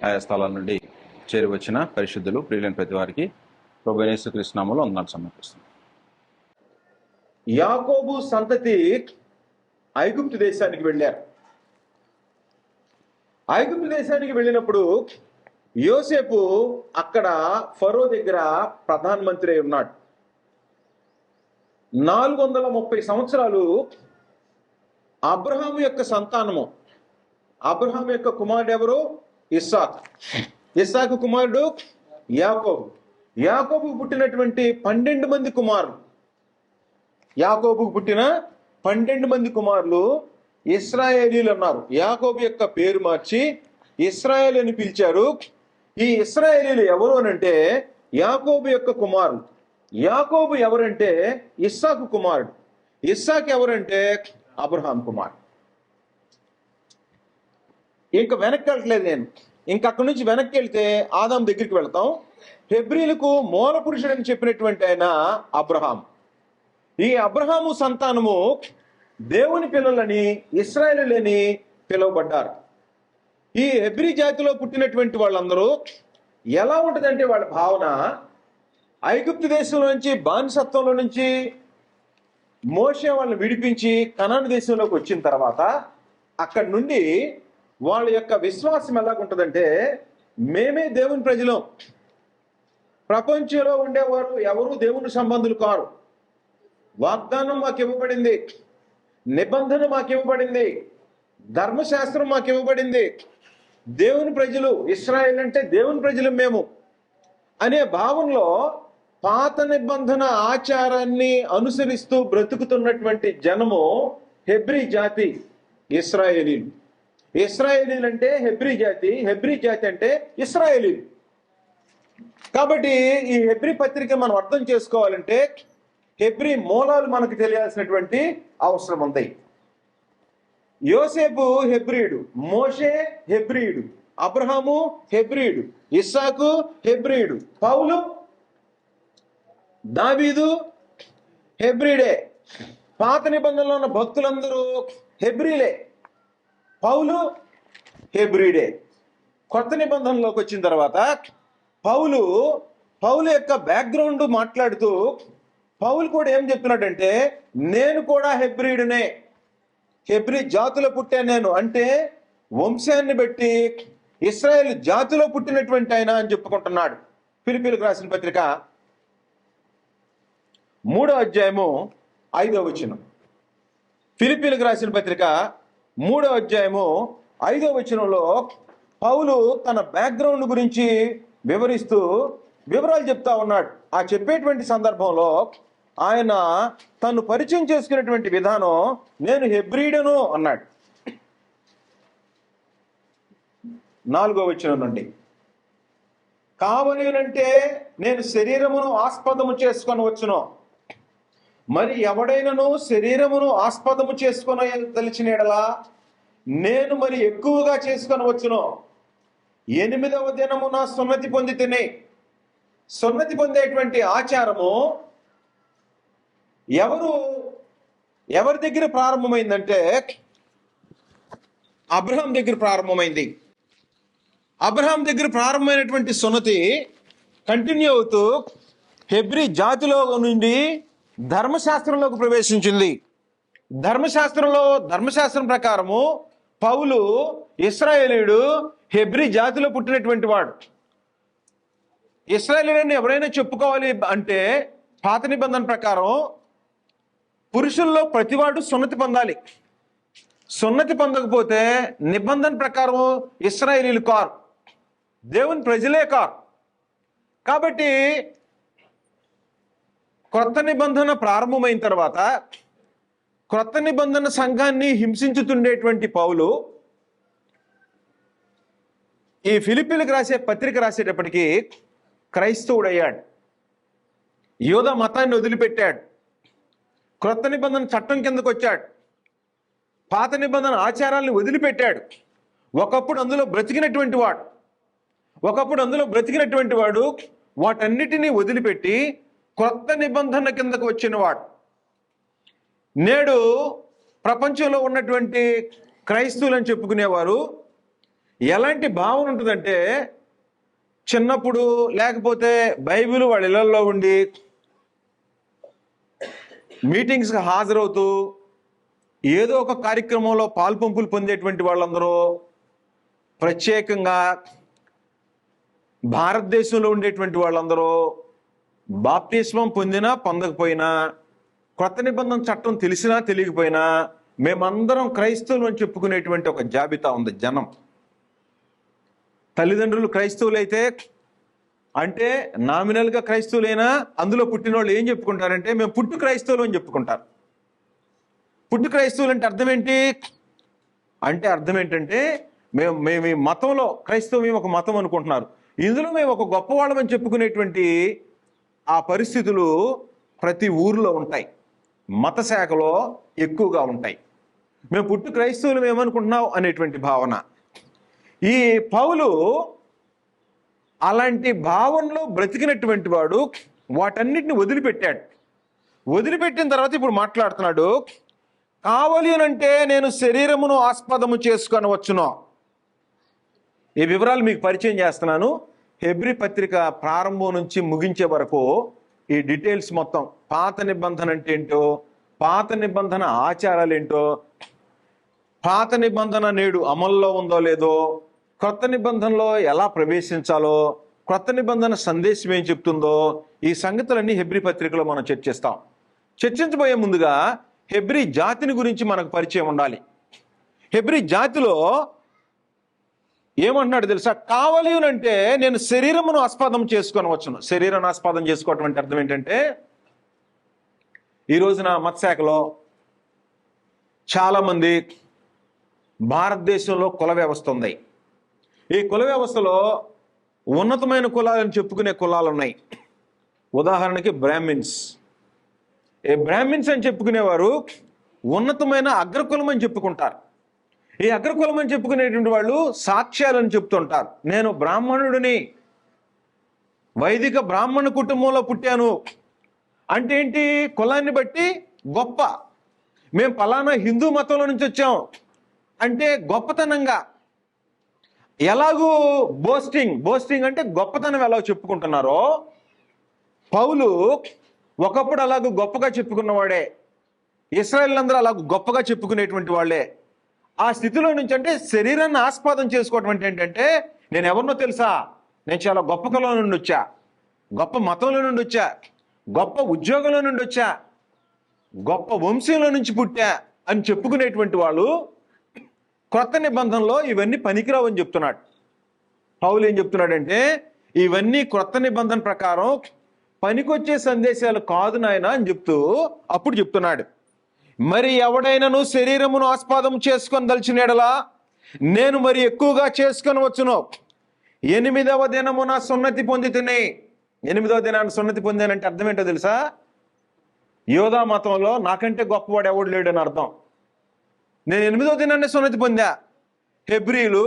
ఆయా స్థలాల నుండి చేరి వచ్చిన పరిశుద్ధులు ప్రియులైన ప్రతి వారికి ప్రభువైన యేసుక్రీస్తు నామములో వందనాలు సమర్పిస్తున్నాం. యాకోబు సంతతి ఐగుప్తు దేశానికి వెళ్ళారు. ఐగుప్తు దేశానికి వెళ్ళినప్పుడు యోసేపు అక్కడ ఫరో దగ్గర ప్రధానమంత్రి అయి ఉన్నాడు. 430 సంవత్సరాలు అబ్రహాము యొక్క సంతానము. అబ్రహాము యొక్క కుమారుడు ఎవరు? ఇస్సాకు. ఇస్సాకు కుమారుడు యాకోబు. యాకోబుకు పుట్టినటువంటి 12 మంది కుమారులు. యాకోబుకు పుట్టిన 12 మంది కుమారులు ఇశ్రాయేలీలు అన్నారు. యాకోబు యొక్క పేరు మార్చి ఇశ్రాయేల్ అని పిలిచారు. ఈ ఇశ్రాయేలీలు ఎవరు అనంటే యాకోబు యొక్క కుమారులు. యాకోబు ఎవరంటే ఇస్సాకు కుమారుడు. ఇస్సాకు ఎవరంటే అబ్రహాం కుమారుడు. ఇంకా వెనక్కి వెళ్ళట్లేదు నేను. ఇంకా అక్కడి నుంచి వెనక్కి వెళ్తే ఆదాం దగ్గరికి వెళ్తాం. హెబ్రీలకు మూల పురుషుడని చెప్పినటువంటి ఆయన అబ్రహాం. ఈ అబ్రహాము సంతానము దేవుని పిల్లలని ఇశ్రాయేలీయులని పిలువబడ్డారు. ఈ హెబ్రీ జాతిలో పుట్టినటువంటి వాళ్ళందరూ ఎలా ఉంటుందంటే వాళ్ళ భావన, ఐగుప్తు దేశంలో నుంచి బానిసత్వంలో నుంచి మోషే వాళ్ళని విడిపించి కనాను దేశంలోకి వచ్చిన తర్వాత అక్కడి నుండి వాళ్ళ యొక్క విశ్వాసం ఎలాగుంటుందంటే, మేమే దేవుని ప్రజలం, ప్రపంచంలో ఉండేవారు ఎవరు దేవుని సంబంధులు కారు, వాగ్దానం మాకు ఇవ్వబడింది, నిబంధన మాకు ఇవ్వబడింది, ధర్మశాస్త్రం మాకు ఇవ్వబడింది, దేవుని ప్రజలు, ఇశ్రాయేల్ అంటే దేవుని ప్రజలు మేము అనే భావంలో పాత నిబంధన ఆచారాన్ని అనుసరిస్తూ బ్రతుకుతున్నటువంటి జనము హెబ్రీ జాతి, ఇశ్రాయేలీలు. ఇశ్రాయేలీలు అంటే హెబ్రీ జాతి, హెబ్రీ జాతి అంటే ఇశ్రాయేలీలు. కాబట్టి ఈ హెబ్రీ పత్రిక మనం అర్థం చేసుకోవాలంటే హెబ్రీ మూలాలు మనకు తెలియాల్సినటువంటి అవసరం ఉంది. యోసేపు హెబ్రీయుడు, మోషే హెబ్రీయుడు, అబ్రహాము హెబ్రీయుడు, ఇస్సాకు హెబ్రీయుడు, పౌలు దావీదు హెబ్రీడే. పాత నిబంధనలో ఉన్న భక్తులందరూ హెబ్రీలే, పౌలు హెబ్రీడే. కొత్త నిబంధనలోకి వచ్చిన తర్వాత పౌలు యొక్క బ్యాక్గ్రౌండ్ మాట్లాడుతూ పౌలు కూడా ఏం చెప్తున్నాడంటే, నేను కూడా హెబ్రీయుడినే, హెబ్రీ జాతిలో పుట్టాను నేను, అంటే వంశాన్ని బట్టి ఇశ్రాయేల్ జాతిలో పుట్టినటువంటి ఆయన అని చెప్పుకుంటున్నాడు. ఫిలిప్పీలకు రాసిన పత్రిక 3వ అధ్యాయము 5వ వచనం. ఫిలిప్పీలకు రాసిన పత్రిక 3వ అధ్యాయము 5వ వచనంలో పౌలు తన బ్యాక్గ్రౌండ్ గురించి వివరిస్తూ వివరాలు చెప్తా ఉన్నాడు. ఆ చెప్పేటువంటి సందర్భంలో ఆయన తను పరిచయం చేసుకున్నటువంటి విధానం, నేను హెబ్రీయుడను అన్నాడు. 4వ వచనం నుండి, కావలినంటే నేను శరీరమును ఆస్పదము చేసుకొని వచ్చును, మరి ఎవడైనను శరీరమును ఆస్పదము చేసుకొని తెలిసిన ఎడలా నేను మరి ఎక్కువగా చేసుకొని వచ్చును. 8వ దినమున సున్నతి పొంది తిని. సున్నతి పొందేటువంటి ఆచారము ఎవరి దగ్గర ప్రారంభమైందంటే అబ్రహాం దగ్గర ప్రారంభమైంది. అబ్రహాం దగ్గర ప్రారంభమైనటువంటి సున్నతి కంటిన్యూ అవుతూ హెబ్రీ జాతిలో నుండి ధర్మశాస్త్రంలోకి ప్రవేశించింది. ధర్మశాస్త్రం ప్రకారము పౌలు ఇశ్రాయేలీయుడు, హెబ్రీ జాతిలో పుట్టినటువంటి వాడు. ఇశ్రాయేలీయుడని ఎవరైనా చెప్పుకోవాలి అంటే పాత నిబంధన ప్రకారం పురుషుల్లో ప్రతివాడు సున్నతి పొందాలి. సున్నతి పొందకపోతే నిబంధన ప్రకారం ఇశ్రాయేలీయులు కారు, దేవుని ప్రజలే కారు. కాబట్టి క్రొత్త నిబంధన ప్రారంభమైన తర్వాత క్రొత్త నిబంధన సంఘాన్ని హింసించుతుండేటువంటి పౌలు ఈ ఫిలిప్పీలకు రాసే పత్రిక రాసేటప్పటికీ క్రైస్తవుడయ్యాడు. యూదా మతాన్ని వదిలిపెట్టాడు. క్రొత్త నిబంధన చట్టం కిందకు వచ్చాడు. పాత నిబంధన ఆచారాలను వదిలిపెట్టాడు. ఒకప్పుడు అందులో బ్రతికినటువంటి వాడు వాటన్నిటినీ వదిలిపెట్టి క్రొత్త నిబంధన కిందకు వచ్చినవాడు. నేడు ప్రపంచంలో ఉన్నటువంటి క్రైస్తవులని చెప్పుకునేవారు ఎలాంటి భావన ఉంటుందంటే, చిన్నప్పుడు లేకపోతే బైబిల్ వాళ్ళ ఇళ్లలో ఉండి మీటింగ్స్కి హాజరవుతూ ఏదో ఒక కార్యక్రమంలో పాల్పంపులు పొందేటువంటి వాళ్ళందరూ ప్రత్యేకంగా భారతదేశంలో ఉండేటువంటి వాళ్ళందరూ బాప్తిస్మం పొందినా పొందకపోయినా, కొత్త నిబంధన చట్టం తెలిసినా తెలియకపోయినా మేమందరం క్రైస్తవులు అని చెప్పుకునేటువంటి ఒక జాబితా ఉంది. జనం తల్లిదండ్రులు క్రైస్తవులైతే అంటే నామినల్గా క్రైస్తవులైనా అందులో పుట్టిన వాళ్ళు ఏం చెప్పుకుంటారంటే మేము పుట్టు క్రైస్తవులు అని చెప్పుకుంటారు. పుట్టు క్రైస్తవులు అంటే అర్థం ఏంటి అంటే అర్థం ఏంటంటే మేము ఈ మతంలో క్రైస్తవం ఒక మతం అనుకుంటున్నారు. ఇందులో మేము ఒక గొప్పవాళ్ళమని చెప్పుకునేటువంటి ఆ పరిస్థితులు ప్రతి ఊరిలో ఉంటాయి. మత శాఖలో ఎక్కువగా ఉంటాయి. మేము పుట్టు క్రైస్తవులు ఏమనుకుంటున్నాం అనేటువంటి భావన. ఈ పౌలు అలాంటి భావనలో బ్రతికినటువంటి వాడు వాటన్నిటిని వదిలిపెట్టాడు. వదిలిపెట్టిన తర్వాత ఇప్పుడు మాట్లాడుతున్నాడు, కావాలి అంటే నేను శరీరమును ఆస్పదము చేసుకొనవచ్చును. ఈ వివరాలు మీకు పరిచయం చేస్తున్నాను. హెబ్రీ పత్రిక ప్రారంభం నుంచి ముగించే వరకు ఈ డీటెయిల్స్ మొత్తం, పాత నిబంధన అంటే ఏంటో, పాత నిబంధన ఆచారాలు ఏంటో, పాత నిబంధన నేడు అమల్లో ఉందో లేదో, కొత్త నిబంధనలో ఎలా ప్రవేశించాలో, కొత్త నిబంధన సందేశం ఏం చెప్తుందో, ఈ సంగతులన్నీ హెబ్రీ పత్రికలో మనం చర్చిస్తాం. చర్చించబోయే ముందుగా హెబ్రీ జాతిని గురించి మనకు పరిచయం ఉండాలి. హెబ్రీ జాతిలో ఏమంటున్నాడు తెలుసా? కావాలి అంటే నేను శరీరమును ఆస్పదం చేసుకొనవచ్చును. శరీరాన్ని ఆస్పదం చేసుకోవటం అంటే అర్థం ఏంటంటే, ఈ రోజున మత్శాఖలో చాలామంది భారతదేశంలో కుల వ్యవస్థ ఉంది. ఈ కుల వ్యవస్థలో ఉన్నతమైన కులాలను చెప్పుకునే కులాలు ఉన్నాయి. ఉదాహరణకి బ్రాహ్మిన్స్. ఈ బ్రాహ్మిన్స్ అని చెప్పుకునేవారు ఉన్నతమైన అగ్రకులం అని చెప్పుకుంటారు. ఈ అగ్రకులం అని చెప్పుకునేటువంటి వాళ్ళు సాక్ష్యాలని చెప్తుంటారు. నేను బ్రాహ్మణుడిని, వైదిక బ్రాహ్మణ కుటుంబంలో పుట్టాను అంటే ఏంటి? కులాన్ని బట్టి గొప్ప. మేము పలానా హిందూ మతంలో నుంచి వచ్చాం అంటే గొప్పతనంగా. ఎలాగూ బోస్టింగ్ అంటే గొప్పతనం ఎలా చెప్పుకుంటున్నారో, పౌలు ఒకప్పుడు అలాగూ గొప్పగా చెప్పుకున్నవాడే. ఇశ్రాయేల్ అందరూ అలాగూ గొప్పగా చెప్పుకునేటువంటి వాళ్ళే. ఆ స్థితిలో నుంచి అంటే శరీరాన్ని ఆస్పదం చేసుకోవటం అంటే ఏంటంటే, నేను ఎవరినో తెలుసా, నేను చాలా గొప్ప కులం నుండి వచ్చా, గొప్ప మతంలో నుండి వచ్చా, గొప్ప ఉద్యోగంలో నుండి వచ్చా, గొప్ప వంశంలో నుంచి పుట్టా అని చెప్పుకునేటువంటి వాళ్ళు కొత్త నిబంధనలో ఇవన్నీ పనికిరావు అని చెప్తున్నాడు. పౌలు ఏం చెప్తున్నాడంటే, ఇవన్నీ కొత్త నిబంధన ప్రకారం పనికొచ్చే సందేశాలు కాదు నాయన అని చెప్తూ అప్పుడు చెప్తున్నాడు, మరి ఎవడైనాను శరీరమును ఆస్పదం చేసుకొని దలిచిన ఎడలా నేను మరి ఎక్కువగా చేసుకొని వచ్చును. 8వ దినమున సున్నతి పొందితిని. 8వ దినాన్ని సున్నతి పొందానంటే అర్థం ఏంటో తెలుసా? యోధా మతంలో నాకంటే గొప్పవాడు ఎవడు లేడని అర్థం. నేను 8వ దినాన్ని సున్నతి పొందా. హెబ్రీలు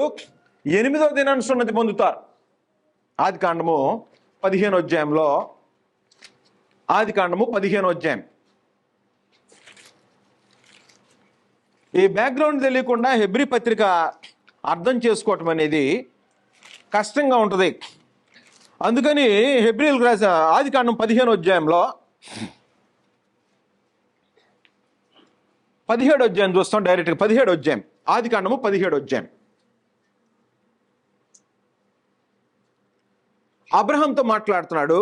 8వ దినాన్ని సున్నతి పొందుతారు. ఆదికాండము 15వ అధ్యాయంలో, ఆదికాండము 15వ అధ్యాయం. ఈ బ్యాక్గ్రౌండ్ తెలియకుండా హెబ్రీ పత్రిక అర్థం చేసుకోవటం అనేది కష్టంగా ఉంటుంది. అందుకని హెబ్రీలకు రాసిన ఆదికాండం 15వ అధ్యాయంలో 17వ అధ్యాయం చూస్తాం డైరెక్ట్గా. 17వ అధ్యాయం, ఆదికాండము 17వ అధ్యాయం. అబ్రహాంతో మాట్లాడుతున్నాడు.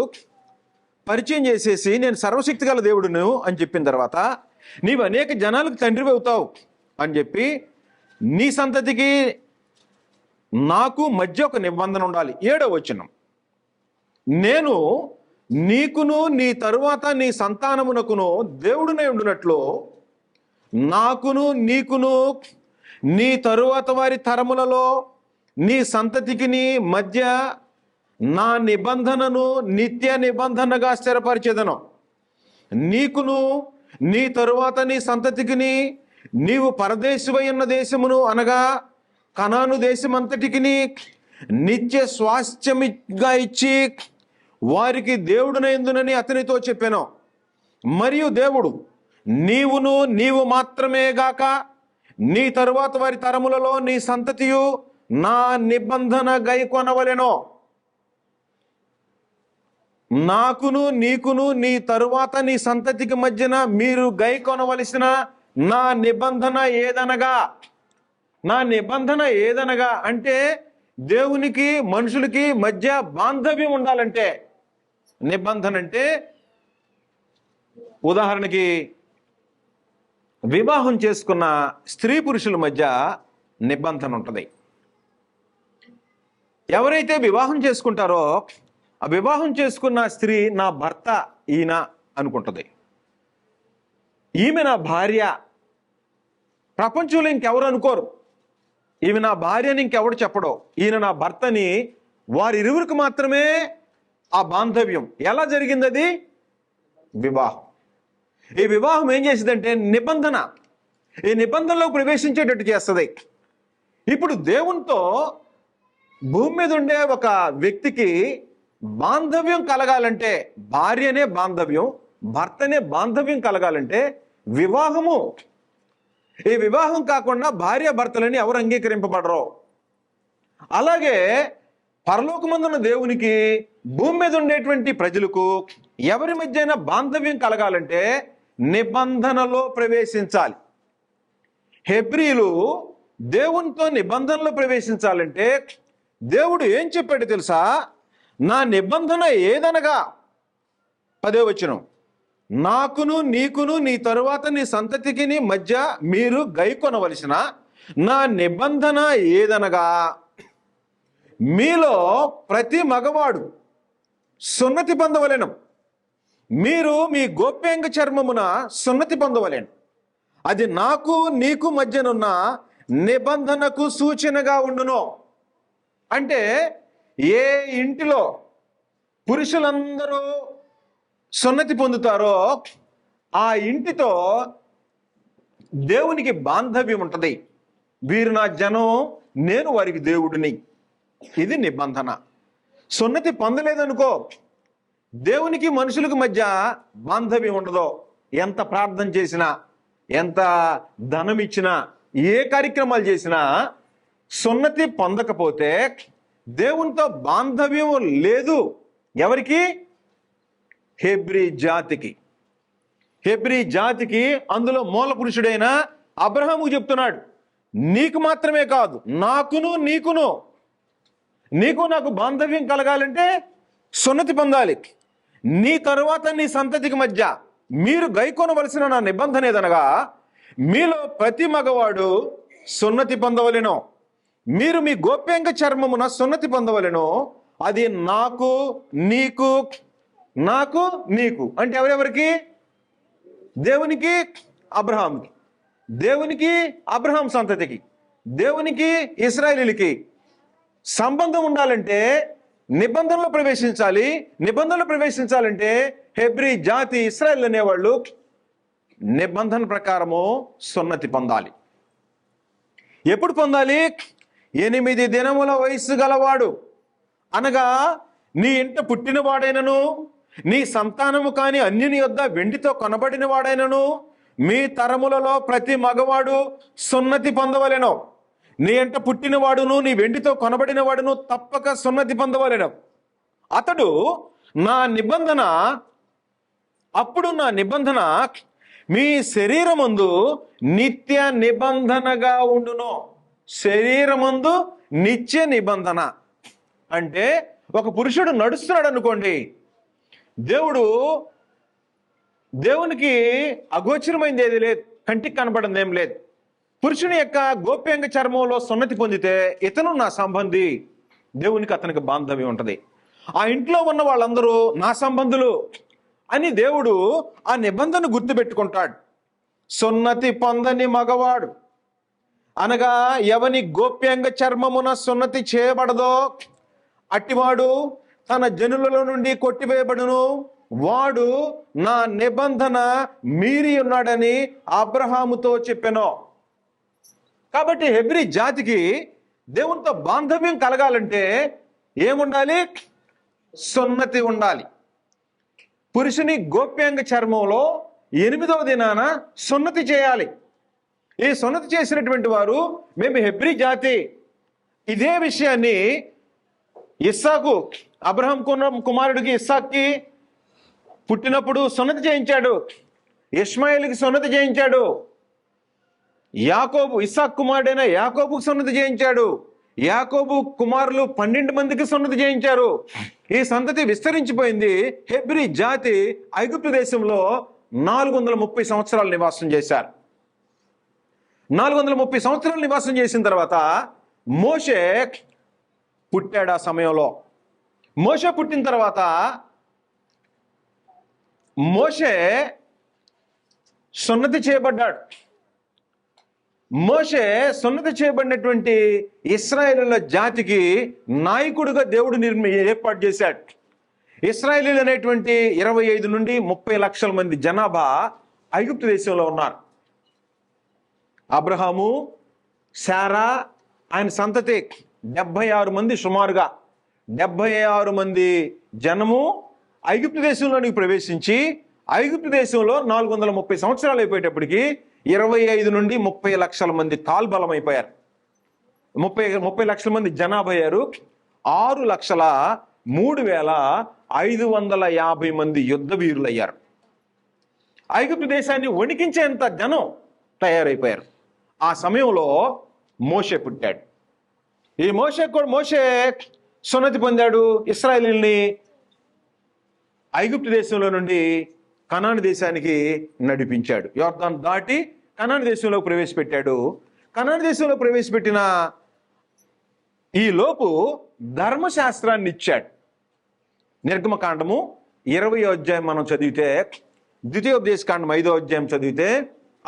పరిచయం చేసేసి నేను సర్వశక్తి గల దేవుడును అని చెప్పిన తర్వాత, నీవు అనేక జనాలకు తండ్రివి అవుతావు అని చెప్పి, నీ సంతతికి నాకు మధ్య ఒక నిబంధన ఉండాలి. 7వ వచనం, నేను నీకును నీ తరువాత నీ సంతానమునకును దేవుడునై ఉండునట్లు నాకును నీకును నీ తరువాత వారి తరములలో నీ సంతతికి నీ మధ్య నా నిబంధనను నిత్య నిబంధనగా స్థిరపరిచేదను. నీకును నీ తరువాత నీ సంతతికిని నీవు పరదేశివై ఉన్న దేశమును అనగా కనాను దేశమంతటికి నిత్య స్వాస్థ్యమిగా ఇచ్చి వారికి దేవుడునైందునని అతనితో చెప్పాను. మరియు దేవుడు నీవు మాత్రమే గాక నీ తరువాత వారి తరములలో నీ సంతతియు నా నిబంధన గైకొనవలెనో. నాకును నీకును నీ తరువాత నీ సంతతికి మధ్యన మీరు గైకొనవలసిన నా నిబంధన ఏదనగా. నా నిబంధన ఏదనగా అంటే దేవునికి మనుషులకి మధ్య బాంధవ్యం ఉండాలంటే. నిబంధన అంటే ఉదాహరణకి వివాహం చేసుకున్న స్త్రీ పురుషుల మధ్య నిబంధన ఉంటుంది. ఎవరైతే వివాహం చేసుకుంటారో ఆ వివాహం చేసుకున్న స్త్రీ నా భర్త ఈయన అనుకుంటుంది. ఈమె నా భార్య. ప్రపంచంలో ఇంకెవరు అనుకోరు. ఈమె నా భార్యని ఇంకెవడు చెప్పడో. ఈయన నా భర్తని వారిరువురికి మాత్రమే ఆ బాంధవ్యం. ఎలా జరిగింది అది? వివాహం. ఈ వివాహం ఏం చేసిందంటే నిబంధన. ఈ నిబంధనలో ప్రవేశించేటట్టు చేస్తుంది. ఇప్పుడు దేవునితో భూమి మీద ఉండే ఒక వ్యక్తికి బాంధవ్యం కలగాలంటే, భార్యనే బాంధవ్యం, భర్తనే బాంధవ్యం కలగాలంటే వివాహము. ఈ వివాహం కాకుండా భార్య భర్తలని ఎవరు అంగీకరింపబడరు. అలాగే పరలోకమందున్న దేవునికి భూమి మీద ఉండేటువంటి ప్రజలకు ఎవరి మధ్యన బాంధవ్యం కలగాలంటే నిబంధనలో ప్రవేశించాలి. హెబ్రీలు దేవునితో నిబంధనలో ప్రవేశించాలంటే దేవుడు ఏం చెప్పాడు తెలుసా? నా నిబంధన ఏదనగా 10వ వచనం, నాకును నీకును నీ తరువాత నీ సంతతికి మధ్య మీరు గైకొనవలసిన నా నిబంధన ఏదనగా, మీలో ప్రతి మగవాడు సున్నతి పొందవలెను. మీరు మీ గోప్యాంగ చర్మమున సున్నతి పొందవలెను. అది నాకు నీకు మధ్యనున్న నిబంధనకు సూచనగా ఉండును. అంటే ఏ ఇంటిలో పురుషులందరూ సున్నతి పొందుతారో ఆ ఇంటితో దేవునికి బాంధవ్యం ఉంటుంది. వీరు నా జనం, నేను వారికి దేవుడిని. ఇది నిబంధన. సున్నతి పొందలేదనుకో, దేవునికి మనుషులకు మధ్య బాంధవ్యం ఉండదు. ఎంత ప్రార్థన చేసినా, ఎంత ధనం ఇచ్చినా, ఏ కార్యక్రమాలు చేసినా సున్నతి పొందకపోతే దేవునితో బాంధవ్యం లేదు. ఎవరికి? హెబ్రీ జాతికి. హెబ్రీ జాతికి అందులో మూల పురుషుడైన అబ్రహాముకు చెప్తున్నాడు, నీకు మాత్రమే కాదు, నాకును నీకును, నీకు నాకు బాంధవ్యం కలగాలంటే సున్నతి పొందాలి. నీ తరువాత నీ సంతతికి మధ్య మీరు గైకొనవలసిన నా నిబంధన ఏదనగా, మీలో ప్రతి మగవాడు సున్నతి పొందవలెను. మీరు మీ గోప్యాంగ చర్మమున సున్నతి పొందవలెను. అది నాకు నీకు, నాకు నీకు అంటే ఎవరెవరికి? దేవునికి అబ్రహాంకి, దేవునికి అబ్రహాం సంతతికి, దేవునికి ఇశ్రాయేలీయులకి సంబంధం ఉండాలంటే నిబంధనలో ప్రవేశించాలి. నిబంధనలో ప్రవేశించాలంటే హెబ్రీ జాతి ఇశ్రాయేల్ అనేవాళ్ళు నిబంధన ప్రకారము సున్నతి పొందాలి. ఎప్పుడు పొందాలి? 8 దినముల వయస్సు గలవాడు, అనగా నీ ఇంట పుట్టినవాడైనను, నీ సంతానము కాని అన్యుని యొద్ద వెండితో కొనబడిన వాడైనను, మీ తరములలో ప్రతి మగవాడు సున్నతి పొందవలెను. నీ ఇంట పుట్టినవాడును నీ వెండితో కొనబడిన వాడును తప్పక సున్నతి పొందవలెను. అతడు నా నిబంధన, అప్పుడు నా నిబంధన మీ శరీరమందు నిత్య నిబంధనగా ఉండును. శరీరమందు నిత్య నిబంధన అంటే ఒక పురుషుడు నడుస్తున్నాడు అనుకోండి, దేవునికి అగోచరమైంది ఏది లేదు, కంటికి కనబడింది ఏం లేదు. పురుషుని యొక్క గోప్యాంగ చర్మంలో సున్నతి పొందితే ఇతను నా సంబంధి, దేవునికి అతనికి బాంధవ్యం ఉంటుంది. ఆ ఇంట్లో ఉన్న వాళ్ళందరూ నా సంబంధులు అని దేవుడు ఆ నిబంధన గుర్తుపెట్టుకుంటాడు. సున్నతి పొందని మగవాడు, అనగా ఎవని గోప్యాంగ చర్మమున సున్నతి చేయబడదో అట్టివాడు తన జనులలో నుండి కొట్టివేయబడును. వాడు నా నిబంధన మీరి ఉన్నాడని అబ్రహాముతో చెప్పెను. కాబట్టి హెబ్రీ జాతికి దేవునితో బాంధవ్యం కలగాలంటే ఏముండాలి? సున్నతి ఉండాలి. పురుషుని గోప్యాంగ చర్మంలో 8వ దినాన సున్నతి చేయాలి. ఈ సున్నతి చేసినటువంటి వారు మేము హెబ్రీ జాతి ఇదే విషయాన్ని ఇస్సాకు, అబ్రహాం కుమారుడికి ఇస్సాక్కి పుట్టినప్పుడు సున్నతి చేయించాడు, ఇష్మాయేలుకి సున్నతి చేయించాడు, యాకోబు ఇస్సాకు కుమారుడైన యాకోబుకు సున్నతి చేయించాడు, యాకోబు కుమారులు 12 మందికి సున్నతి చేయించారు. ఈ సంతతి విస్తరించిపోయింది. హెబ్రీ జాతి ఐగుప్తు దేశంలో 430 సంవత్సరాలు నివాసం చేశారు. 430 సంవత్సరాలు నివాసం చేసిన తర్వాత మోషే పుట్టాడు. ఆ సమయంలో మోషే పుట్టిన తర్వాత మోషే సున్నతి చేయబడ్డాడు. మోషే సున్నతి చేయబడినటువంటి ఇశ్రాయేలీయుల జాతికి నాయకుడిగా దేవుడు ఏర్పాటు చేశాడు. ఇశ్రాయేలీయులు అనేటువంటి 25 నుండి 30 లక్షల మంది జనాభా ఐగుప్తు దేశంలో ఉన్నారు. అబ్రహాము, శారా, ఆయన సంతతి 76 మంది, సుమారుగా 76 మంది జనము ఐగుప్తు దేశంలోనికి ప్రవేశించి ఐగుప్తు దేశంలో 430 సంవత్సరాలు అయిపోయేటప్పటికి 25 నుండి 30 లక్షల మంది కాల్బలం అయిపోయారు. 30 లక్షల మంది జనాభా అయ్యారు. 6,03,550 మంది యుద్ధ వీరులు అయ్యారు. ఐగుప్తు దేశాన్ని వణికించేంత జనం తయారైపోయారు. ఆ సమయంలో మోషే పుట్టాడు. ఈ మోషే సున్నతి పొందాడు. ఇశ్రాయేలీయుల్ని ఐగుప్తు దేశంలో నుండి కనాను దేశానికి నడిపించాడు. యోర్దాను దాటి కనాను దేశంలో ప్రవేశపెట్టాడు. కనాను దేశంలో ప్రవేశపెట్టిన ఈ లోపు ధర్మశాస్త్రాన్ని ఇచ్చాడు. నిర్గమకాండము 20వ అధ్యాయం మనం చదివితే, ద్వితీయోపదేశకాండం 5వ అధ్యాయం చదివితే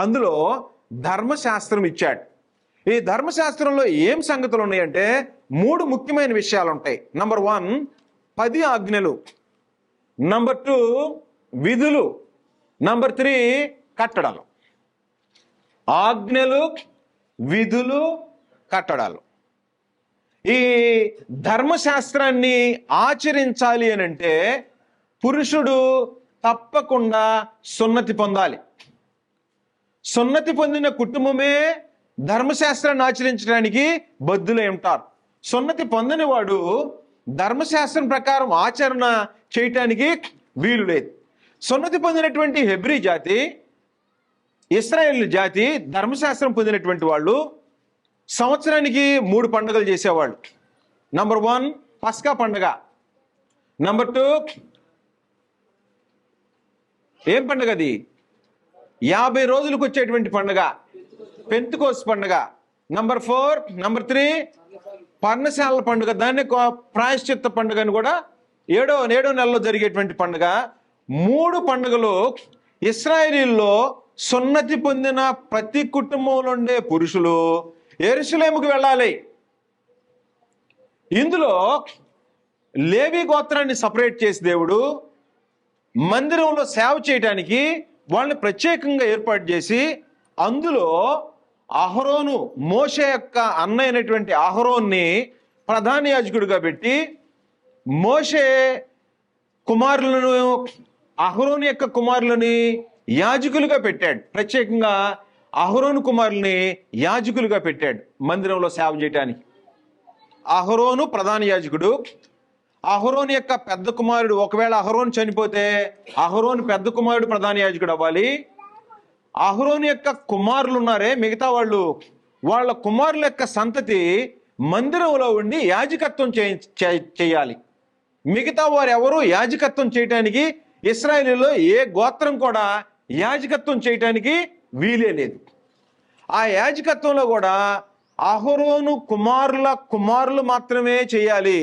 అందులో ధర్మశాస్త్రం ఇచ్చాడు. ఈ ధర్మశాస్త్రంలో ఏం సంగతులు ఉన్నాయంటే 3 ముఖ్యమైన విషయాలు ఉంటాయి. నంబర్ 1 10 ఆజ్ఞలు, నంబర్ 2 విధులు, నంబర్ 3 కట్టడాలు. ఆజ్ఞలు, విధులు, కట్టడాలు. ఈ ధర్మశాస్త్రాన్ని ఆచరించాలి అని అంటే పురుషుడు తప్పకుండా సున్నతి పొందాలి. సున్నతి పొందిన కుటుంబమే ధర్మశాస్త్రాన్ని ఆచరించడానికి బద్దులై ఉంటారు. సున్నతి పొందని వాడు ధర్మశాస్త్రం ప్రకారం ఆచరణ చేయటానికి వీలు లేదు. సున్నతి పొందినటువంటి హెబ్రీ జాతి, ఇశ్రాయేలు జాతి ధర్మశాస్త్రం పొందినటువంటి వాళ్ళు సంవత్సరానికి 3 పండుగలు చేసేవాళ్ళు. నంబర్ 1 పస్కా పండుగ, నంబర్ 2 ఏం పండుగ అది? 50 రోజులకు వచ్చేటువంటి పండుగ, పెంతెకోస్తు పండుగ. నంబర్ 4 నంబర్ 3 పర్ణశాలల పండుగ, దాన్ని ప్రాయశ్చిత్త పండుగ అని కూడా ఏడో నెలలో జరిగేటువంటి పండుగ. 3 పండుగలు ఇశ్రాయేలీల్లో సున్నతి పొందిన ప్రతి కుటుంబంలో ఉండే పురుషులు యెరూషలేముకు వెళ్ళాలి. ఇందులో లేవి గోత్రాన్ని సపరేట్ చేసి దేవుడు మందిరంలో సేవ చేయడానికి వాళ్ళని ప్రత్యేకంగా ఏర్పాటు చేసి అందులో అహరోను, మోషే యొక్క అన్న అయినటువంటి అహరోన్ని ప్రధాన యాజకుడిగా పెట్టి మోషే కుమారులను, అహరోను యొక్క కుమారులని యాజకులుగా పెట్టాడు. ప్రత్యేకంగా అహరోను కుమారుల్ని యాజకులుగా పెట్టాడు మందిరంలో సేవ చేయడానికి. అహరోను ప్రధాన యాజకుడు. అహరోను యొక్క పెద్ద కుమారుడు, ఒకవేళ అహరోను చనిపోతే అహరోను పెద్ద కుమారుడు ప్రధాన యాజకుడు అవ్వాలి. అహరోను యొక్క కుమారులు ఉన్నారే మిగతా వాళ్ళు, వాళ్ళ కుమారుల యొక్క సంతతి మందిరంలో ఉండి యాజకత్వం చేయాలి. మిగతా వారు ఎవరు యాజకత్వం చేయటానికి ఇశ్రాయేలులో ఏ గోత్రం కూడా యాజకత్వం చేయటానికి వీలే లేదు. ఆ యాజకత్వంలో కూడా అహరోను కుమారులు మాత్రమే చేయాలి.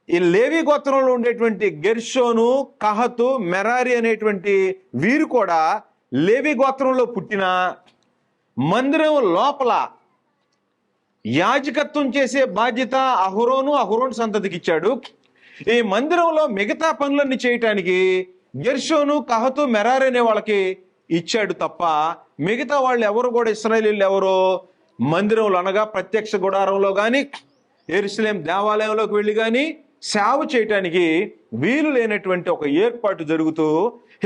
ఈ లేవి గోత్రంలో ఉండేటువంటి గెర్షోను, కహతు, మెరారి అనేటువంటి వీరు కూడా లేవి గోత్రంలో పుట్టిన మందిరం లోపల యాజకత్వం చేసే బాధ్యత అహరోను సంతతికి ఇచ్చాడు. ఈ మందిరంలో మిగతా పనులన్నీ చేయటానికి గెర్షోను, కహతు, మెరారి అనే వాళ్ళకి ఇచ్చాడు తప్ప మిగతా వాళ్ళు ఎవరు కూడా ఇశ్రాయేలీయులు ఎవరు మందిరంలో అనగా ప్రత్యక్ష గుడారంలో కానీ యెరూషలేం దేవాలయంలోకి వెళ్ళి కానీ సేవ చేయటానికి వీలు లేనటువంటి ఒక ఏర్పాటు జరుగుతూ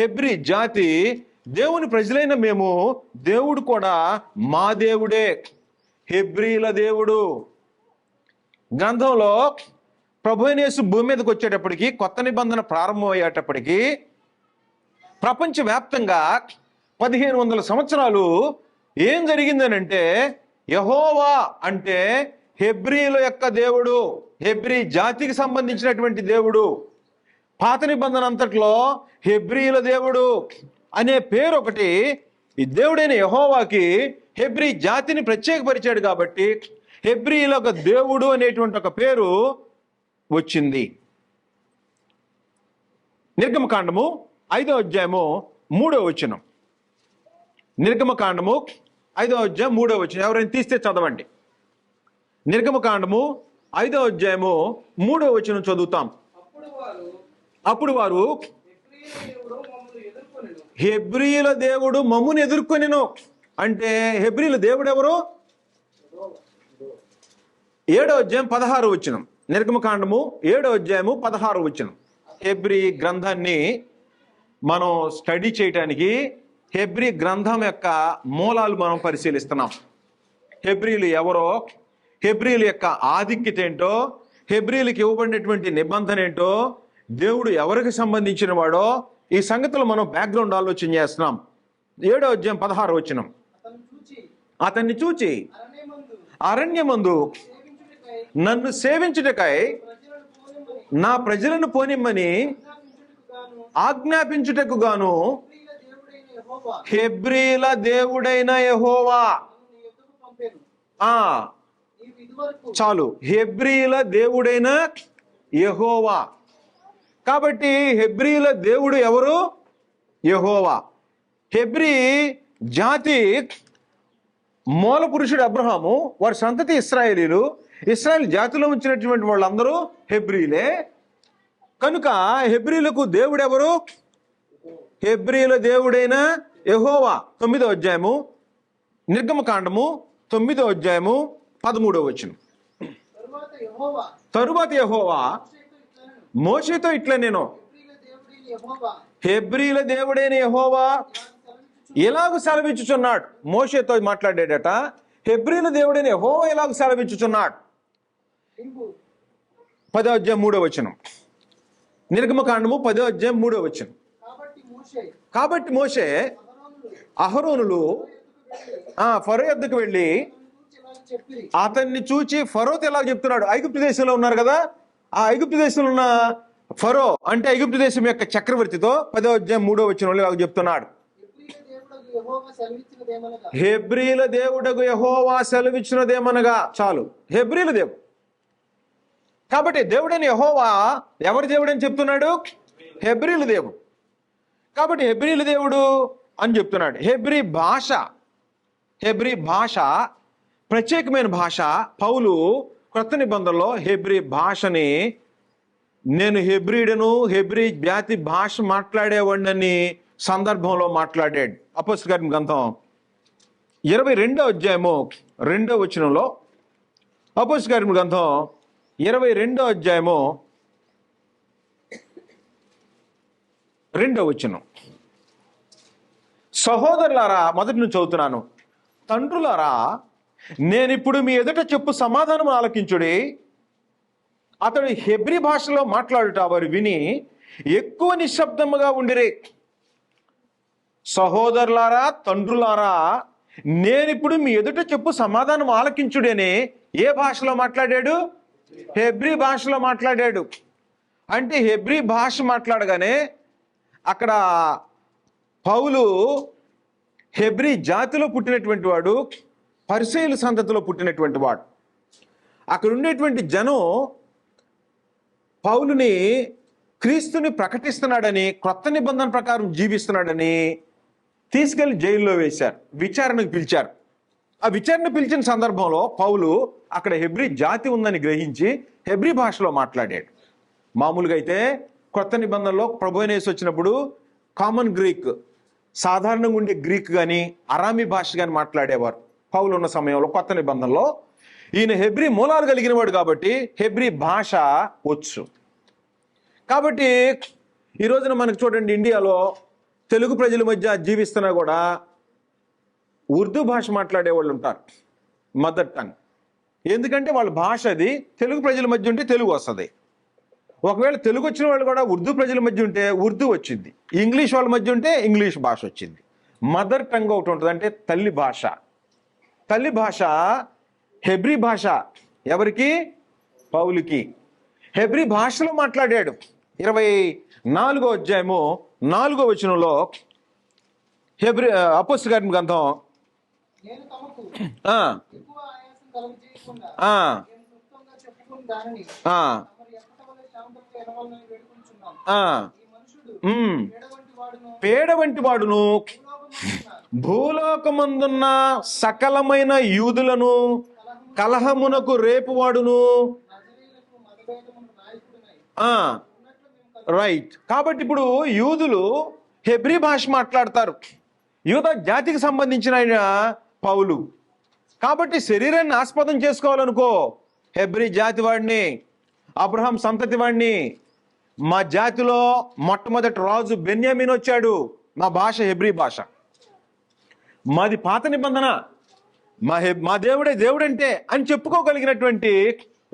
హెబ్రీ జాతి దేవుని ప్రజలైన మేము, దేవుడు కూడా మా దేవుడే, హెబ్రీల దేవుడు, గ్రంథంలో ప్రభు అయిన యేసు భూమి మీదకి వచ్చేటప్పటికి, కొత్త నిబంధన ప్రారంభమయ్యేటప్పటికి ప్రపంచవ్యాప్తంగా 1500 సంవత్సరాలు ఏం జరిగిందనంటే, యెహోవా అంటే హెబ్రీల యొక్క దేవుడు, హెబ్రీ జాతికి సంబంధించినటువంటి దేవుడు. పాత నిబంధన అంతట్లో హెబ్రీల దేవుడు అనే పేరు ఒకటి ఈ దేవుడైన యెహోవాకి హెబ్రీ జాతిని ప్రత్యేకపరిచాడు కాబట్టి హెబ్రీల ఒక దేవుడు అనేటువంటి ఒక పేరు వచ్చింది. నిర్గమకాండము 5వ అధ్యాయము 3వ వచనం. నిర్గమకాండము 5వ అధ్యాయం 3వ వచనం. ఎవరైనా తీస్తే చదవండి. నిర్గమకాండము 5వ అధ్యాయము 3వ వచనం చదువుతాం. అప్పుడు వారు హెబ్రీల దేవుడు మమ్మును ఎదుర్కొనెను. అంటే హెబ్రీల దేవుడు ఎవరు? 7వ అధ్యాయం 16వ వచనం. నిర్గమకాండము 7వ అధ్యాయము 16వ వచనం. హెబ్రీ గ్రంథాన్ని మనం స్టడీ చేయటానికి హెబ్రీ గ్రంథం యొక్క మూలాలు మనం పరిశీలిస్తున్నాం. హెబ్రీలు ఎవరో, హెబ్రీల యొక్క ఆధిక్యత ఏంటో, హెబ్రీలకు ఇవ్వబడినటువంటి నిబంధన ఏంటో, దేవుడు ఎవరికి సంబంధించిన వాడో, ఈ సంగతులు మనం బ్యాక్గ్రౌండ్ ఆలోచన చేస్తున్నాం. 7వ అధ్యాయం 16వ వచనం. అతన్ని చూచి అరణ్యమందు నన్ను సేవించుటకై నా ప్రజలను పోనిమ్మని ఆజ్ఞాపించుటకు గాను హెబ్రీల దేవుడైన యెహోవా. చాలు, హెబ్రీల దేవుడైన యెహోవా. కాబట్టి హెబ్రీల దేవుడు ఎవరు? యెహోవా. హెబ్రీ జాతి మూల పురుషుడు అబ్రహాము, వారి సంతతి ఇశ్రాయేలీలు. ఇశ్రాయేల్ జాతిలో ఉంచినటువంటి వాళ్ళందరూ హెబ్రీలే. కనుక హెబ్రీలకు దేవుడు ఎవరు? హెబ్రీల దేవుడైన యెహోవా. 9వ అధ్యాయము నిర్గమకాండము 9వ అధ్యాయము 13వ వచనం. తరువాత యెహోవా మోషేతో ఇట్లా నేను హెబ్రీల దేవుడైన యెహోవా ఎలాగూ సెలవిచ్చుచున్నాడు. మోషేతో మాట్లాడేటట హెబ్రీల దేవుడైన యెహోవా ఎలాగూ సెలవిచ్చుచున్నాడు. 10వ అధ్యాయం 3వ వచనం. నిర్గమకాండము 10వ అధ్యాయం 3వ వచనం. కాబట్టి మోషే అహరోనులు ఫరో యొద్దకు వెళ్ళి అతన్ని చూచి, ఫరోతో ఎలా చెప్తున్నాడు? ఐగుప్తు దేశంలో ఉన్నారు కదా, ఆ ఐగుప్తు దేశంలో ఉన్న ఫరో అంటే ఐగుప్తు దేశం యొక్క చక్రవర్తితో 10వ అధ్యాయం 3వ వచనంలో ఇలా చెప్తున్నాడు. హెబ్రీల దేవుడగు యెహోవా సెలవిచ్చినదేమనగా. చాలు, హెబ్రీల దేవుడు. కాబట్టి దేవుడని యెహోవా ఎవరి దేవుడని చెప్తున్నాడు? హెబ్రీల దేవుడు. కాబట్టి హెబ్రీల దేవుడు అని చెప్తున్నాడు. హెబ్రీ భాష ప్రత్యేకమైన భాష. పౌలు క్రొత్త నిబంధనలో హెబ్రీ భాషని నేను హెబ్రీడను, హెబ్రీ జాతి భాష మాట్లాడేవాడిని సందర్భంలో మాట్లాడాడు. అపోస్తలుల గ్రంథం 22వ అధ్యాయము 2వ వచనంలో, అపోస్తలుల గ్రంథం 22వ అధ్యాయము 2వ వచనం. సహోదరులారా, మొదటి నుంచి చదువుతున్నాను. తండ్రులారా, నేనిప్పుడు మీ ఎదుట చెప్పు సమాధానం ఆలకించుడి. అతడు హెబ్రీ భాషలో మాట్లాడుట వారు విని ఎక్కువ నిశ్శబ్దముగా ఉండిరే. సహోదరులారా, తండ్రులారా, నేనిప్పుడు మీ ఎదుట చెప్పు సమాధానం ఆలకించుడి అని ఏ భాషలో మాట్లాడాడు? హెబ్రీ భాషలో మాట్లాడాడు. అంటే హెబ్రీ భాష మాట్లాడగానే అక్కడ పౌలు హెబ్రీ జాతిలో పుట్టినటువంటి వాడు, పరిసయ్యుల సంతతిలో పుట్టినటువంటి వాడు. అక్కడ ఉండేటువంటి జనం పౌలుని క్రీస్తుని ప్రకటిస్తున్నాడని, క్రొత్త నిబంధన ప్రకారం జీవిస్తున్నాడని తీసుకెళ్లి జైల్లో వేశారు, విచారణకు పిలిచారు. ఆ విచారణ పిలిచిన సందర్భంలో పౌలు అక్కడ హెబ్రీ జాతి ఉందని గ్రహించి హెబ్రీ భాషలో మాట్లాడాడు. మామూలుగా అయితే క్రొత్త నిబంధనలో ప్రభువైన యేసు వచ్చినప్పుడు కామన్ గ్రీక్, సాధారణంగా ఉండే గ్రీక్ కానీ అరామీ భాష కానీ మాట్లాడేవారు. పౌలు ఉన్న సమయంలో కొత్త నిబంధనలో ఈయన హెబ్రీ మూలాలు కలిగిన వాడు కాబట్టి హెబ్రీ భాష వచ్చు. కాబట్టి ఈ రోజున మనకు చూడండి, ఇండియాలో తెలుగు ప్రజల మధ్య జీవిస్తున్నా కూడా ఉర్దూ భాష మాట్లాడే వాళ్ళు ఉంటారు, మదర్ టంగ్. ఎందుకంటే వాళ్ళ భాష అది. తెలుగు ప్రజల మధ్య ఉంటే తెలుగు వస్తుంది. ఒకవేళ తెలుగు వచ్చిన వాళ్ళు కూడా ఉర్దూ ప్రజల మధ్య ఉంటే ఉర్దూ వచ్చింది. ఇంగ్లీష్ వాళ్ళ మధ్య ఉంటే ఇంగ్లీష్ భాష వచ్చింది. మదర్ టంగ్ ఒకటి ఉంటుంది, అంటే తల్లి భాష. తల్లి భాష హెబ్రీ భాష. ఎవరికి? పౌలుకి. హెబ్రీ భాషలో మాట్లాడాడు. 24వ అధ్యాయము 4వ వచనంలో హెబ్రీ అపోస్తలుల కార్యముల గ్రంథం నేను తమకు ఆ, ఎక్కువ ఆయాసం కలుగజేయకుండా ఆ, నేను క్లుప్తంగా చెప్పుకుని దానిని ఆ, తమరు ఎప్పటి వలె శాంతముగా ఎడవాలని వేడుకొనుచున్నాను. ఆ, ఈ మనుషుడు ఉమ్, పేడ వంటి వాడును, పేడ వంటి వాడును భూలోకమందున్న భూలోకమందున్న సకలమైన యూదులను కలహమునకు రేపువాడును. నజరీయులకు మతభేదమును నాయకుడినై ఆ, ఉన్నట్లు మేము రైట్. కాబట్టి ఇప్పుడు యూదులు హెబ్రీ భాష మాట్లాడతారు. యూద జాతికి సంబంధించిన ఆయన పౌలు. కాబట్టి శరీరాన్ని ఆస్పదం చేసుకోవాలనుకో, హెబ్రీ జాతి వాడిని, అబ్రహాం సంతతి వాడిని, మా జాతిలో మొట్టమొదటి రాజు బెన్యామీన్ వచ్చాడు, మా భాష హెబ్రీ భాష, మాది పాత నిబంధన, మా దేవుడే దేవుడంటే అని చెప్పుకోగలిగినటువంటి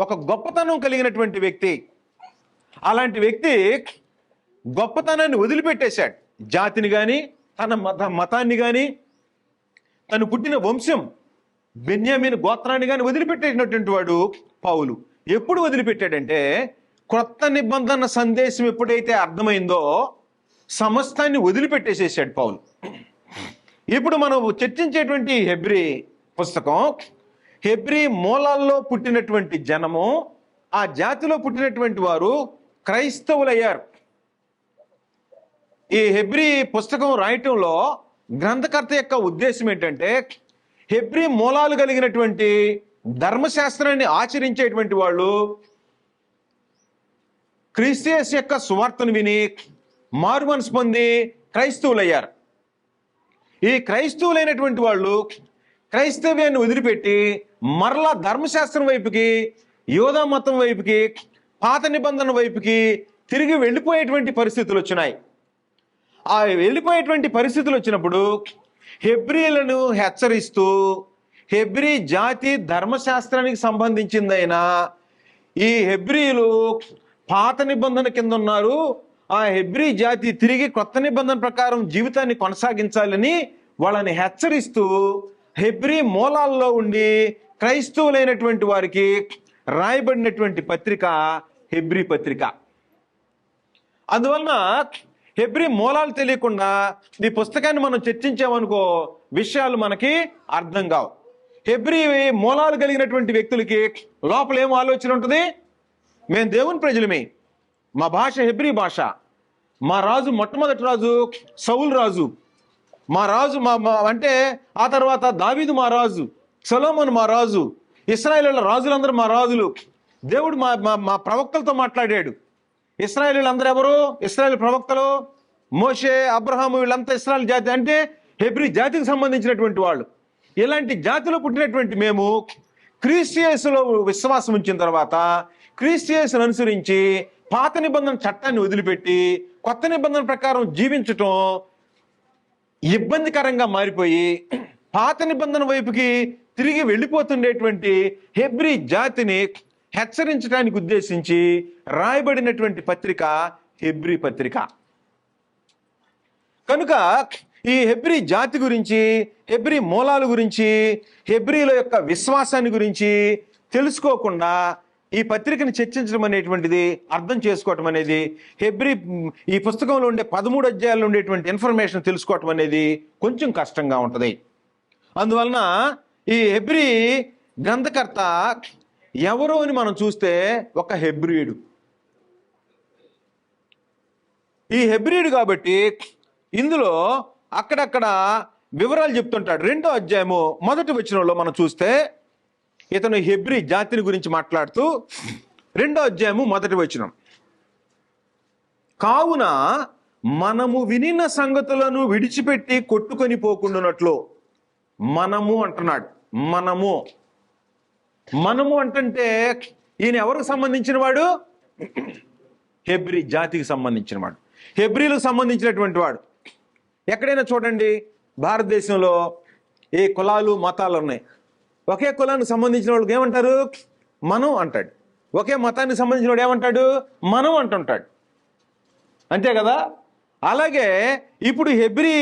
ఒక గొప్పతనం కలిగినటువంటి వ్యక్తి. అలాంటి వ్యక్తి గొప్పతనాన్ని వదిలిపెట్టేశాడు. జాతిని కానీ తన మతాన్ని కానీ తను పుట్టిన వంశం బెన్యామీను గోత్రాన్ని కానీ వదిలిపెట్టేసినటువంటి వాడు పౌలు. ఎప్పుడు వదిలిపెట్టాడంటే క్రొత్త నిబంధన సందేశం ఎప్పుడైతే అర్థమైందో సమస్తాన్ని వదిలిపెట్టేసేసాడు పౌలు. ఇప్పుడు మనం చర్చించేటువంటి హెబ్రీ పుస్తకం, హెబ్రీ మూలాల్లో పుట్టినటువంటి జనము, ఆ జాతిలో పుట్టినటువంటి వారు క్రైస్తవులయ్యారు. ఈ హెబ్రీ పుస్తకం రాయటంలో గ్రంథకర్త యొక్క ఉద్దేశం ఏంటంటే హెబ్రీ మూలాలు కలిగినటువంటి ధర్మశాస్త్రాన్ని ఆచరించేటువంటి వాళ్ళు క్రీస్తు యొక్క సువార్తను విని మారుమనసు పొంది క్రైస్తవులయ్యారు. ఈ క్రైస్తవులైనటువంటి వాళ్ళు క్రైస్తవ్యాన్ని వదిలిపెట్టి మరలా ధర్మశాస్త్రం వైపుకి, యోధా మతం వైపుకి, పాత నిబంధన వైపుకి తిరిగి వెళ్ళిపోయేటువంటి పరిస్థితులు వచ్చినాయి. ఆ వెళ్ళిపోయేటువంటి పరిస్థితులు వచ్చినప్పుడు హెబ్రీలను హెచ్చరిస్తూ హెబ్రీ జాతి ధర్మశాస్త్రానికి సంబంధించిందైనా ఈ హెబ్రీలు పాత నిబంధన కింద ఉన్నారు, ఆ హెబ్రీ జాతి తిరిగి కొత్త నిబంధన ప్రకారం జీవితాన్ని కొనసాగించాలని వాళ్ళని హెచ్చరిస్తూ హెబ్రీ మూలాల్లో ఉండి క్రైస్తవులైనటువంటి వారికి రాయబడినటువంటి పత్రిక హెబ్రీ పత్రిక. అందువలన హెబ్రీ మూలాలు తెలియకుండా ఈ పుస్తకాన్ని మనం చర్చించామనుకో విషయాలు మనకి అర్థం కావు. హెబ్రీ మూలాలు కలిగినటువంటి వ్యక్తులకి లోపల ఏం ఆలోచన ఉంటుంది? మేము దేవుని ప్రజలమే, మా భాష హెబ్రీ భాష, మా రాజు మొట్టమొదటి రాజు సౌలు రాజు, మా రాజు అంటే ఆ తర్వాత దావీదు మా రాజు, సొలొమోను మా రాజు, ఇశ్రాయేలీయుల రాజులందరూ మా రాజులు. దేవుడు మా ప్రవక్తలతో మాట్లాడాడు. ఇశ్రాయేలీయులు అందరూ ఎవరు? ఇశ్రాయేల్ ప్రవక్తలు, మోషే, అబ్రహాము, వీళ్ళంతా ఇశ్రాయేల్ జాతి, అంటే హెబ్రీ జాతికి సంబంధించినటువంటి వాళ్ళు. ఇలాంటి జాతిలో పుట్టినటువంటి మేము క్రీస్తు యేసులో విశ్వాసం ఉంచిన తర్వాత క్రీస్తు యేసును అనుసరించి పాత నిబంధన చట్టాన్ని వదిలిపెట్టి కొత్త నిబంధన ప్రకారం జీవించటం ఇబ్బందికరంగా మారిపోయి పాత నిబంధన వైపుకి తిరిగి వెళ్ళిపోతుండేటువంటి హెబ్రీ జాతిని హెచ్చరించడానికి ఉద్దేశించి రాయబడినటువంటి పత్రిక హెబ్రీ పత్రిక. కనుక ఈ హెబ్రీ జాతి గురించి, హెబ్రీ మూలాల గురించి, హెబ్రీల యొక్క విశ్వాసాన్ని గురించి తెలుసుకోకుండా ఈ పత్రికను చర్చించడం అనేటువంటిది, అర్థం చేసుకోవటం అనేది, ఈ పుస్తకంలో ఉండే 13 అధ్యాయాల్లో ఉండేటువంటి ఇన్ఫర్మేషన్ తెలుసుకోవటం అనేది కొంచెం కష్టంగా ఉంటుంది. అందువలన ఈ హెబ్రీ గ్రంథకర్త ఎవరు అని మనం చూస్తే ఒక హెబ్రీయుడు. ఈ హెబ్రీయుడు కాబట్టి ఇందులో అక్కడక్కడ వివరాలు చెప్తుంటాడు. 2వ అధ్యాయము 1వ వచనంలో మనం చూస్తే ఇతను హెబ్రీ జాతిని గురించి మాట్లాడుతూ 2వ అధ్యాయము 1వ వచనం, కావున మనము వినిన సంగతులను విడిచిపెట్టి కొట్టుకొని పోకుండానట్లు. మనము అంటున్నాడు. మనము అంటే ఈయన ఎవరికి సంబంధించిన వాడు? హెబ్రీ జాతికి సంబంధించిన వాడు, హెబ్రీలకు సంబంధించినటువంటి వాడు. ఎక్కడైనా చూడండి, భారతదేశంలో ఏ కులాలు మతాలు ఉన్నాయి. ఒకే కులానికి సంబంధించిన వాళ్ళకి ఏమంటారు? మనం అంటాడు. ఒకే మతానికి సంబంధించిన వాడు ఏమంటాడు? మనం అంటుంటాడు. అంతే కదా? అలాగే ఇప్పుడు హెబ్రీ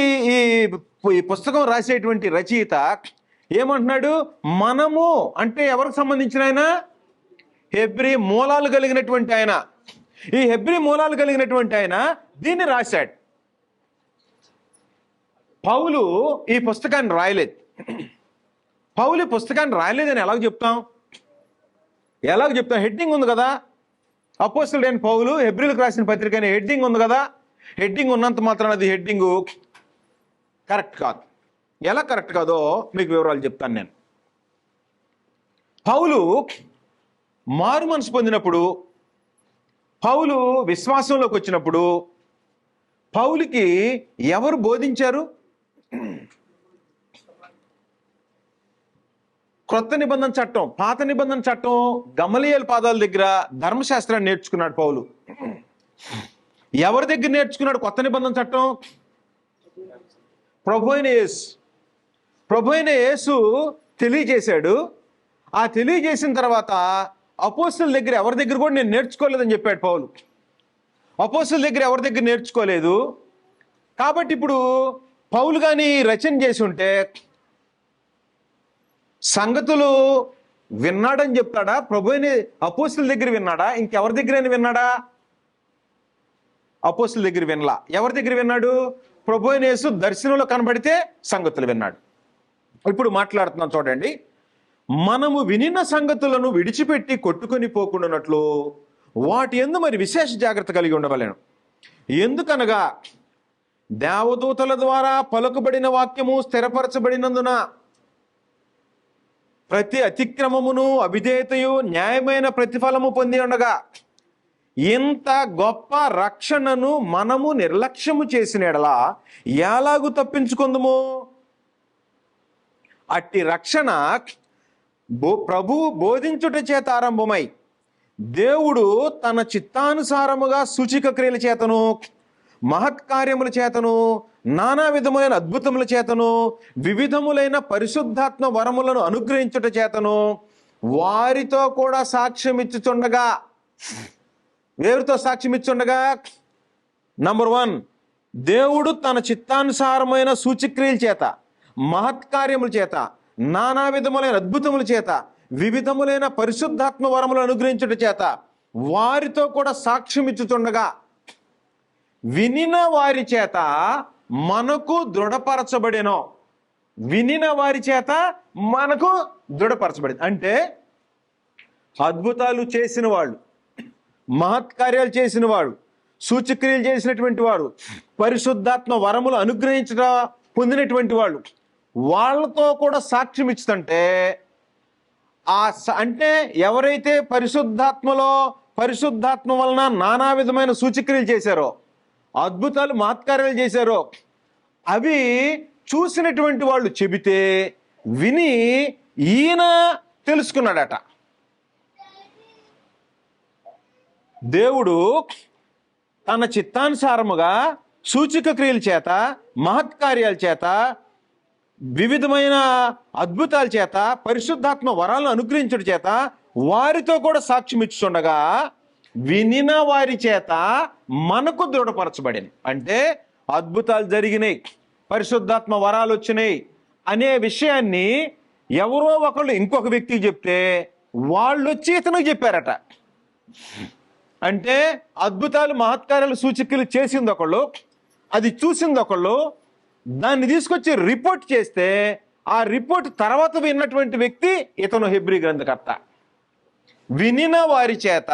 ఈ పుస్తకం రాసేటువంటి రచయిత ఏమంటున్నాడు? మనము అంటే ఎవరికి సంబంధించిన ఆయన? హెబ్రీ మూలాలు కలిగినటువంటి ఆయన. ఈ హెబ్రీ మూలాలు కలిగినటువంటి ఆయన దీన్ని రాశాడు. పౌలు ఈ పుస్తకాన్ని రాయలేదు. పౌలు ఈ పుస్తకాన్ని రాయలేదని ఎలాగ చెప్తాం? హెడ్డింగ్ ఉంది కదా, అపోస్తలుడైన పౌలు హెబ్రీలకు రాసిన పత్రిక అనే హెడ్డింగ్ ఉంది కదా. హెడ్డింగ్ ఉన్నంత మాత్రం అది హెడ్డింగ్ కరెక్ట్ కాదు. ఎలా కరెక్ట్ కాదో మీకు వివరాలు చెప్తాను నేను. పౌలు మారు మనసు పొందినప్పుడు, పౌలు విశ్వాసంలోకి వచ్చినప్పుడు పౌలుకి ఎవరు బోధించారు? క్రొత్త నిబంధన చట్టం, పాత నిబంధన చట్టం గమలీయేలు పాదాల దగ్గర ధర్మశాస్త్రాన్ని నేర్చుకున్నాడు పౌలు. ఎవరి దగ్గర నేర్చుకున్నాడు కొత్త నిబంధన చట్టం? ప్రభు అయిన యేసు తెలియజేశాడు. ఆ తెలియజేసిన తర్వాత అపోస్తలుల దగ్గర ఎవరి దగ్గర కూడా నేను నేర్చుకోలేదని చెప్పాడు పౌలు. అపోస్తలుల దగ్గర ఎవరి దగ్గర నేర్చుకోలేదు. కాబట్టి ఇప్పుడు పౌలు కానీ రచన చేసి ఉంటే సంగతులు విన్నాడని చెప్తాడా? ప్రభు అయిన అపోస్తలుల దగ్గర విన్నాడా? ఇంకెవరి దగ్గరైనా విన్నాడా? అపోస్తలుల దగ్గర వినలా. ఎవరి దగ్గర విన్నాడు? ప్రభు అయిన యేసు దర్శనంలో కనబడితే సంగతులు విన్నాడు. ఇప్పుడు మాట్లాడుతున్నాం చూడండి. మనము వినిన సంగతులను విడిచిపెట్టి కొట్టుకొని పోకుండానట్లు వాటి యందు మరి విశేష జాగ్రత్త కలిగి ఉండవలెను. ఎందుకనగా దేవదూతల ద్వారా పలుకబడిన వాక్యము స్థిరపరచబడినందున ప్రతి అతిక్రమమును అవిధేయతయు న్యాయమైన ప్రతిఫలము పొంది ఉండగా ఇంత గొప్ప రక్షణను మనము నిర్లక్ష్యము చేసిన ఎడలా ఎలాగు తప్పించుకుందుము? అట్టి రక్షణ ప్రభువు బోధించుట చేత ఆరంభమై దేవుడు తన చిత్తానుసారముగా సూచిక క్రియల చేతను మహత్కార్యముల చేతను నానా విధములైన అద్భుతముల చేతను వివిధములైన పరిశుద్ధాత్మ వరములను అనుగ్రహించుట చేతను వారితో కూడా సాక్ష్యం ఇచ్చుచుండగా, వేరుతో సాక్ష్యం ఇచ్చుండగా, నంబర్ 1, దేవుడు తన చిత్తానుసారమైన సూచక్రియల చేత మహత్కార్యముల చేత నానా విధములైన అద్భుతముల చేత వివిధములైన పరిశుద్ధాత్మ వరములు అనుగ్రహించుట చేత వారితో కూడా సాక్ష్యం ఇచ్చుచుండగా వినిన వారి చేత మనకు దృఢపరచబడెను. వినిన వారి చేత మనకు దృఢపరచబడింది అంటే అద్భుతాలు చేసిన వాళ్ళు, మహత్కార్యాలు చేసిన వాడు, సూచక్రియలు చేసినటువంటి వాడు, పరిశుద్ధాత్మ వరములు పొందినటువంటి వాళ్ళు, వాళ్ళతో కూడా సాక్ష్యం ఇస్తుంటే అంటే ఎవరైతే పరిశుద్ధాత్మ వలన నానా విధమైన సూచక్రియలు చేశారో, అద్భుతాలు మహత్కార్యాలు చేశారో అవి చూసినటువంటి వాళ్ళు చెబితే విని ఈయన తెలుసుకున్నాడట. దేవుడు తన చిత్తానుసారముగా సూచక క్రియల చేత మహత్కార్యాల చేత వివిధమైన అద్భుతాల చేత పరిశుద్ధాత్మ వరాలను అనుగ్రహించడం చేత వారితో కూడా సాక్ష్యం ఇచ్చుండగా వినిన వారి చేత మనకు దృఢపరచబడింది. అంటే అద్భుతాలు జరిగినాయి, పరిశుద్ధాత్మ వరాలు వచ్చినాయి అనే విషయాన్ని ఎవరో ఒకళ్ళు ఇంకొక వ్యక్తికి చెప్తే వాళ్ళు వచ్చి ఇతనికి చెప్పారట. అంటే అద్భుతాలు మహత్కార్యాలు సూచక్రియలు చేసింది ఒకళ్ళు, అది చూసింది ఒకళ్ళు, దాన్ని తీసుకొచ్చి రిపోర్ట్ చేస్తే ఆ రిపోర్ట్ తర్వాత విన్నటువంటి వ్యక్తి ఇతను హెబ్రీ గ్రంథకర్త. వినిన వారి చేత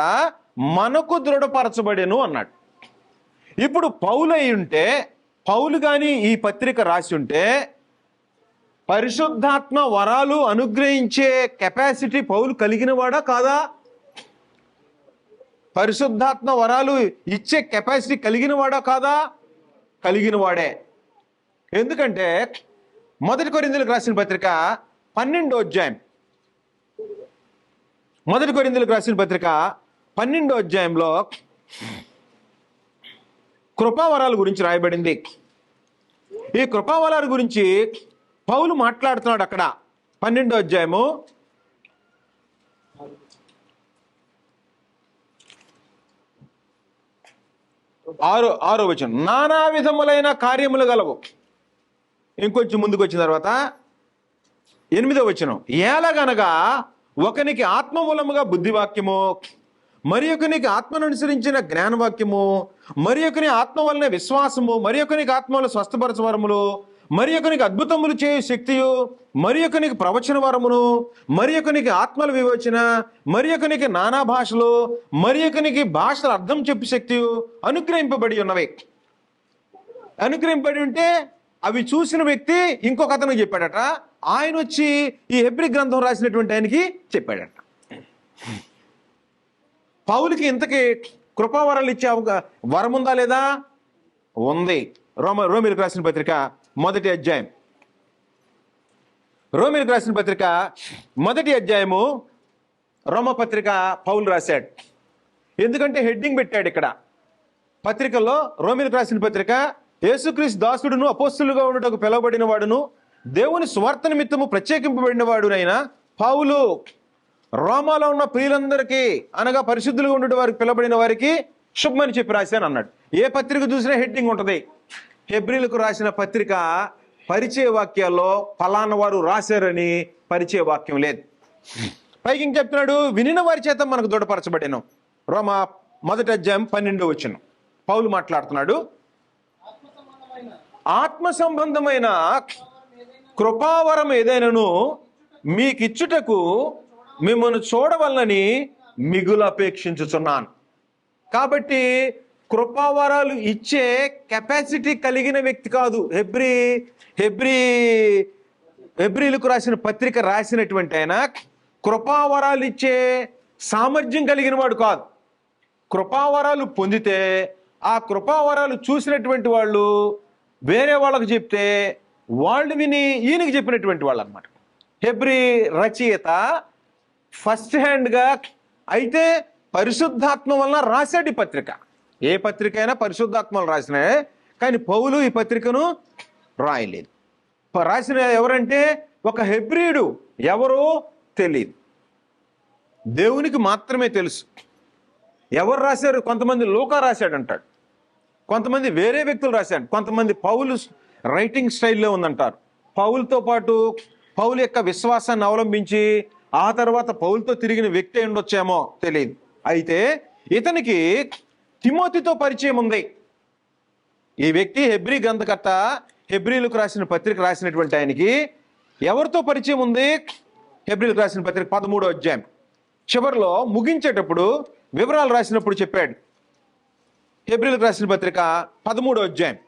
మనకు దృఢపరచబడెను అన్నాడు. ఇప్పుడు పౌలు అయి ఉంటే, పౌలు కానీ ఈ పత్రిక రాసి ఉంటే పరిశుద్ధాత్మ వరాలు అనుగ్రహించే కెపాసిటీ పౌలు కలిగిన వాడా కాదా? పరిశుద్ధాత్మ వరాలు ఇచ్చే కెపాసిటీ కలిగిన వాడా కాదా? కలిగిన వాడే. ఎందుకంటే 1 కొరింథీయులకు రాసిన పత్రిక 12వ అధ్యాయం, 1 కొరింథీయులకు రాసిన పత్రిక 12వ అధ్యాయంలో కృపావరాల గురించి రాయబడింది. ఈ కృపావరాల గురించి పౌలు మాట్లాడుతున్నాడు అక్కడ. 12వ అధ్యాయము 6వ వచనం. నానా విధములైన కార్యములు గలవు. ఇంకొంచెం ముందుకు వచ్చిన తర్వాత 8వ వచనం. ఏలగనగా ఒకనికి ఆత్మ మూలముగా బుద్ధివాక్యము, మరి ఒకనికి ఆత్మను అనుసరించిన జ్ఞానవాక్యము, మరి ఒకని ఆత్మ వలన విశ్వాసము, మరి ఒకనికి ఆత్మ వలన స్వస్థపరచవరములు, మరి ఒకనికి అద్భుతములు చేయు శక్తియు, మరి ఒకనికి ప్రవచన వరమును, మరి ఒకనికి ఆత్మల వివేచన, మరి ఒకనికి నానా భాషలు, మరి ఒకనికి భాషల అర్థం చెప్పు శక్తియు అనుగ్రహింపబడి ఉన్నవి. అనుగ్రహింపబడి ఉంటే అవి చూసిన వ్యక్తి ఇంకొక అతనికి చెప్పాడట. ఆయన వచ్చి ఈ హెబ్రీ గ్రంథం రాసినటువంటి ఆయనకి చెప్పాడట. పౌలుకి ఇంతకీ కృపావరాలు ఇచ్చే వరం ఉందా లేదా? ఉంది. రోమీయులకు రాసిన పత్రిక 1వ అధ్యాయం. రోమీయులకు రాసిన పత్రిక 1వ అధ్యాయము రోమపత్రిక పౌలు రాశాడు. ఎందుకంటే హెడ్డింగ్ పెట్టాడు ఇక్కడ పత్రికల్లో. రోమీయులకు రాసిన పత్రిక, యేసుక్రీస్తు దాసుడును అపోస్తులుగా ఉండుటకు పిలువబడిన వాడును దేవుని స్వార్థ నిమిత్తము ప్రత్యేకింపబడిన వాడునైనా పౌలు రోమాలో ఉన్న ప్రియులందరికీ, అనగా పరిశుద్ధులుగా ఉండే వారికి పిలువబడిన వారికి శుభమని చెప్పి రాశాను అన్నాడు. ఏ పత్రిక చూసినా హెడ్డింగ్ ఉంటుంది. హెబ్రీలకు రాసిన పత్రిక పరిచయ వాక్యాల్లో ఫలానా వారు రాశారని పరిచయ వాక్యం లేదు. పైకి ఇంక చెప్తున్నాడు, వినిన వారి చేత మనకు దృఢపరచబడేను. రోమా 1వ అధ్యాయం 12వ వచనం పౌలు మాట్లాడుతున్నాడు. ఆత్మ సంబంధమైన కృపావరం ఏదైనాను మీకిచ్చుటకు మిమ్మల్ని చూడవలనని మిగులు అపేక్షించుచున్నాను. కాబట్టి కృపావరాలు ఇచ్చే కెపాసిటీ కలిగిన వ్యక్తి కాదు హెబ్రీలకు రాసిన పత్రిక రాసినటువంటి ఆయన. కృపావరాలు ఇచ్చే సామర్థ్యం కలిగిన వాడు కాదు. కృపావరాలు పొందితే ఆ కృపావరాలు చూసినటువంటి వాళ్ళు వేరే వాళ్ళకు చెప్తే వాళ్ళు విని ఈయనకి చెప్పినటువంటి వాళ్ళు అన్నమాట. హెబ్రీ రచయిత ఫస్ట్ హ్యాండ్గా అయితే పరిశుద్ధాత్మ వలన రాశాడు ఈ పత్రిక. ఏ పత్రిక అయినా పరిశుద్ధాత్మలు రాసినా, కానీ పౌలు ఈ పత్రికను రాయలేదు. రాసిన ఎవరంటే ఒక హెబ్రీయుడు, ఎవరో తెలియదు, దేవునికి మాత్రమే తెలుసు. ఎవరు రాశారు? కొంతమంది లూకా రాశాడు అంటాడు, కొంతమంది వేరే వ్యక్తులు రాశాడు, కొంతమంది పౌలు రైటింగ్ స్టైల్లో ఉందంటారు. పౌలుతో పాటు పౌలు యొక్క విశ్వాసాన్ని అవలంబించి ఆ తర్వాత పౌలుతో తిరిగిన వ్యక్తి ఉండొచ్చేమో తెలియదు. అయితే ఇతనికి తిమోతితో పరిచయం ఉంది. ఈ వ్యక్తి హెబ్రీ గ్రంథకర్త, హెబ్రీలకు రాసిన పత్రిక రాసినటువంటి ఆయనకి ఎవరితో పరిచయం ఉంది? హెబ్రీలకు రాసిన పత్రిక 13వ అధ్యాయం చివరిలో ముగించేటప్పుడు వివరాలు రాసినప్పుడు చెప్పాడు. హెబ్రీలకు రాసిన పత్రిక 13వ అధ్యాయం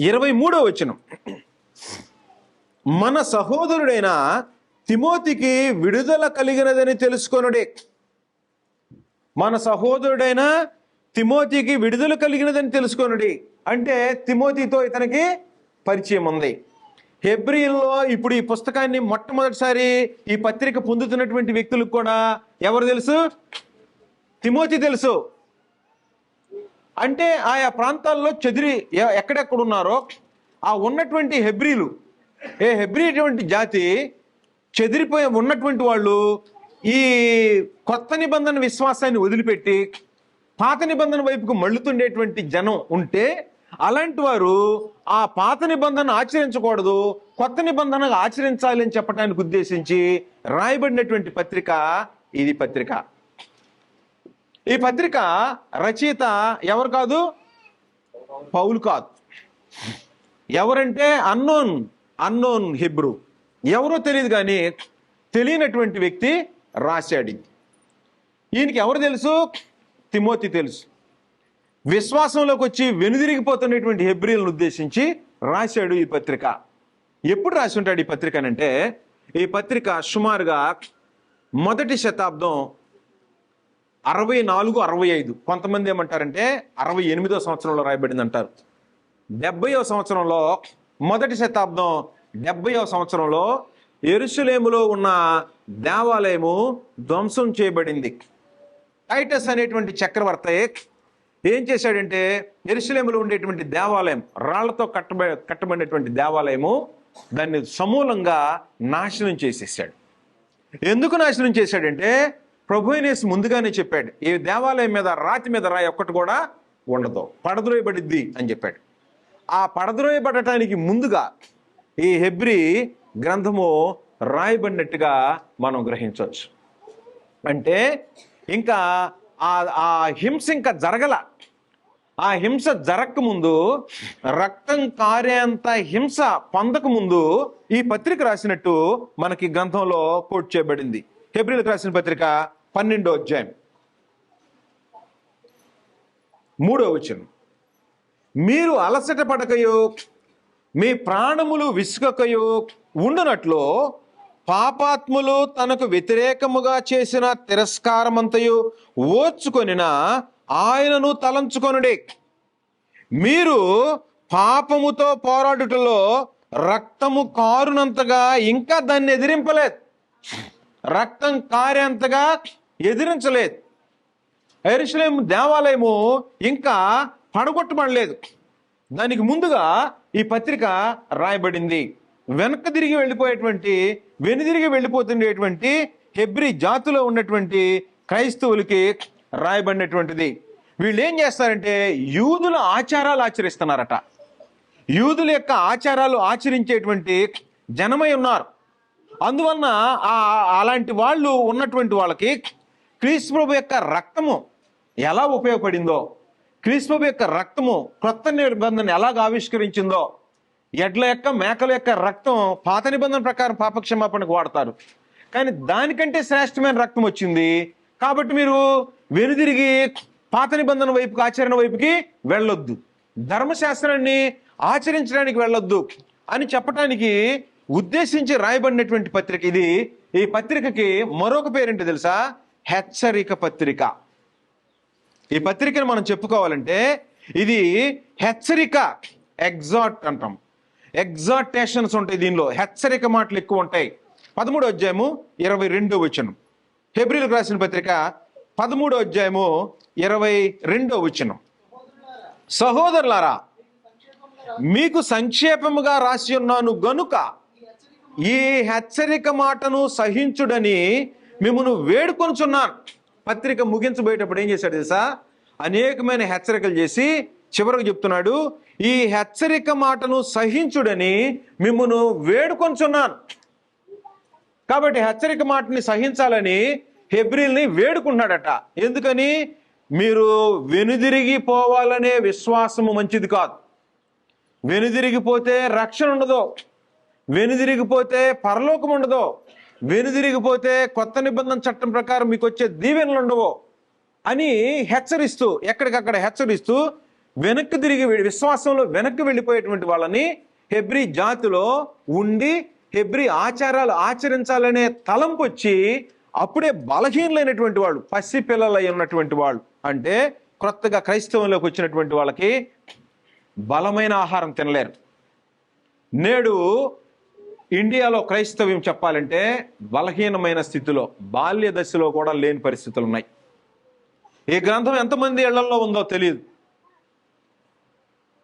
23వ వచనం, మన సహోదరుడైన తిమోతికి విడుదల కలిగినదని తెలుసుకొనుడే. మన సహోదరుడైన తిమోతికి విడుదల కలిగినదని తెలుసుకొనుడి అంటే తిమోతితో ఇతనికి పరిచయం ఉంది. హెబ్రీల్లో ఇప్పుడు ఈ పుస్తకాన్ని మొట్టమొదటిసారి ఈ పత్రిక పొందుతున్నటువంటి వ్యక్తులకు కూడా ఎవరు తెలుసు? తిమోతి తెలుసు. అంటే ఆయా ప్రాంతాల్లో చెదిరి ఎక్కడెక్కడ ఉన్నారో ఆ ఉన్నటువంటి హెబ్రీలు, హెబ్రీ జాతి చెదిరిపోయి ఉన్నటువంటి వాళ్ళు ఈ కొత్త నిబంధన విశ్వాసాన్ని వదిలిపెట్టి పాత నిబంధన వైపుకు మళ్ళుతుండేటువంటి జనం ఉంటే, అలాంటి వారు ఆ పాత నిబంధన ఆచరించకూడదు, కొత్త నిబంధన ఆచరించాలి అని చెప్పడానికి ఉద్దేశించి రాయబడినటువంటి పత్రిక ఇది. పత్రిక ఈ పత్రిక రచయిత ఎవరు కాదు? పౌలు కాదు. ఎవరంటే అన్నోన్ హెబ్రూ, ఎవరో తెలియదు, కానీ తెలియనటువంటి వ్యక్తి రాశాడు. ఈయనకి ఎవరు తెలుసు? తిమోతి తెలుసు. విశ్వాసంలోకి వచ్చి వెనుదిరిగిపోతున్నటువంటి హెబ్రీలను ఉద్దేశించి రాశాడు ఈ పత్రిక. ఎప్పుడు రాసి ఉంటాడు ఈ పత్రిక అంటే, ఈ పత్రిక సుమారుగా 1వ శతాబ్దం 64-65, కొంతమంది ఏమంటారంటే 68వ సంవత్సరంలో రాయబడింది అంటారు. 70వ సంవత్సరంలో, 1వ శతాబ్దం 70వ సంవత్సరంలో యెరూషలేములో ఉన్న దేవాలయము ధ్వంసం చేయబడింది. టైటస్ అనేటువంటి చక్రవర్తి ఏం చేశాడంటే యెరూషలేములో ఉండేటువంటి దేవాలయం, రాళ్లతో కట్టబడినటువంటి దేవాలయము దాన్ని సమూలంగా నాశనం చేసేసాడు. ఎందుకు నాశనం చేశాడంటే ప్రభు అయిన యేసు ముందుగానే చెప్పాడు, ఈ దేవాలయం మీద రాతి మీద రాయి ఒక్కటి కూడా ఉండదు, పడద్రోయబడిద్ది అని చెప్పాడు. ఆ పడద్రోయబడటానికి ముందుగా ఈ హెబ్రీ గ్రంథము రాయబడినట్టుగా మనం గ్రహించవచ్చు. అంటే ఇంకా ఆ హింస ఇంకా జరగల. ఆ హింస జరగకముందు, రక్తం కారేంత హింస పొందకముందు ఈ పత్రిక రాసినట్టు మనకి గ్రంథంలో కోట్ చేయబడింది. హెబ్రీలకు రాసిన పత్రిక 12వ అధ్యాయం 3వ వచనం, మీరు అలసట పడకయో మీ ప్రాణములు విసుగకయో ఉండునట్లు పాపాత్ములు తనకు వ్యతిరేకముగా చేసిన తిరస్కారమంతయు ఓర్చుకొనిన ఆయనను తలంచుకొనుడి. మీరు పాపముతో పోరాడుటలో రక్తము కారునంతగా ఇంకా దాన్ని ఎదిరింపలేదు, రక్తం కారేంతగా ఎదిరించలేదు. యెరూషలేము దేవాలయము ఇంకా పడగొట్టబడలేదు. దానికి ముందుగా ఈ పత్రిక రాయబడింది. వెనక్కి తిరిగి వెనుదిరిగి వెళ్ళిపోతుండేటువంటి హెబ్రీ జాతిలో ఉన్నటువంటి క్రైస్తవులకి రాయబడినటువంటిది. వీళ్ళు ఏం చేస్తారంటే యూదుల ఆచారాలు ఆచరిస్తున్నారట. యూదుల యొక్క ఆచారాలు ఆచరించేటువంటి జనమై ఉన్నారు. అందువలన అలాంటి వాళ్ళు ఉన్నటువంటి వాళ్ళకి క్రీస్తు ప్రభు యొక్క రక్తము ఎలా ఉపయోగపడిందో, క్రీస్తు ప్రభు యొక్క రక్తము క్రొత్త నిబంధన ఎలాగ ఆవిష్కరించిందో, ఎడ్ల యొక్క మేకల యొక్క రక్తం పాత నిబంధన ప్రకారం పాపక్షమాపణకు వాడతారు, కానీ దానికంటే శ్రేష్టమైన రక్తం వచ్చింది కాబట్టి మీరు వెనుదిరిగి పాత నిబంధన వైపుకి, ఆచరణ వైపుకి వెళ్ళొద్దు, ధర్మశాస్త్రాన్ని ఆచరించడానికి వెళ్ళొద్దు అని చెప్పడానికి ఉద్దేశించి రాయబడినటువంటి పత్రిక ఇది. ఈ పత్రికకి మరొక పేరేంటో తెలుసా? హెచ్చరిక పత్రిక. ఈ పత్రికను మనం చెప్పుకోవాలంటే ఇది హెచ్చరిక, ఎగ్జార్ట్ అంటాం. ఎగ్జార్టేషన్స్ ఉంటాయి దీనిలో, హెచ్చరిక మాటలు ఎక్కువ ఉంటాయి. 13వ అధ్యాయము 22వ వచనం, హెబ్రీలకు రాసిన పత్రిక 13వ అధ్యాయము 22వ వచనం, సహోదరులారా మీకు సంక్షేపముగా రాసి ఉన్నాను గనుక ఈ హెచ్చరిక మాటను సహించుడని మిమ్మల్ని వేడుకొనుచున్నాను. పత్రిక ముగించబోయేటప్పుడు ఏం చేశాడు తెలుసా? అనేకమైన హెచ్చరికలు చేసి చివరకు చెప్తున్నాడు, ఈ హెచ్చరిక మాటను సహించుడని మిమ్మల్ని వేడుకొనుచున్నాను. కాబట్టి హెచ్చరిక మాటని సహించాలని హెబ్రీల్ని వేడుకుంటున్నాడట. ఎందుకని? మీరు వెనుదిరిగి పోవాలనే విశ్వాసము మంచిది కాదు. వెనుదిరిగిపోతే రక్షణ ఉండదు, వెనుదిరిగిపోతే పరలోకం ఉండదు, వెనుదిరిగిపోతే కొత్త నిబంధన చట్టం ప్రకారం మీకు వచ్చే దీవెనలు ఉండవు అని హెచ్చరిస్తూ, ఎక్కడికక్కడ హెచ్చరిస్తూ వెనక్కి తిరిగి విశ్వాసంలో వెనక్కి వెళ్ళిపోయేటువంటి వాళ్ళని హెబ్రీ జాతిలో ఉండి హెబ్రీ ఆచారాలు ఆచరించాలనే తలంపు వచ్చి అప్పుడే బలహీనలైనటువంటి వాళ్ళు, పసిపిల్లలై ఉన్నటువంటి వాళ్ళు, అంటే క్రొత్తగా క్రైస్తవంలోకి వచ్చినటువంటి వాళ్ళకి బలమైన ఆహారం తినలేరు. నేడు ఇండియాలో క్రైస్తవ్యం చెప్పాలంటే బలహీనమైన స్థితిలో, బాల్య దశలో కూడా లేని పరిస్థితులు ఉన్నాయి. ఈ గ్రంథం ఎంతమంది ఇళ్లలో ఉందో తెలియదు.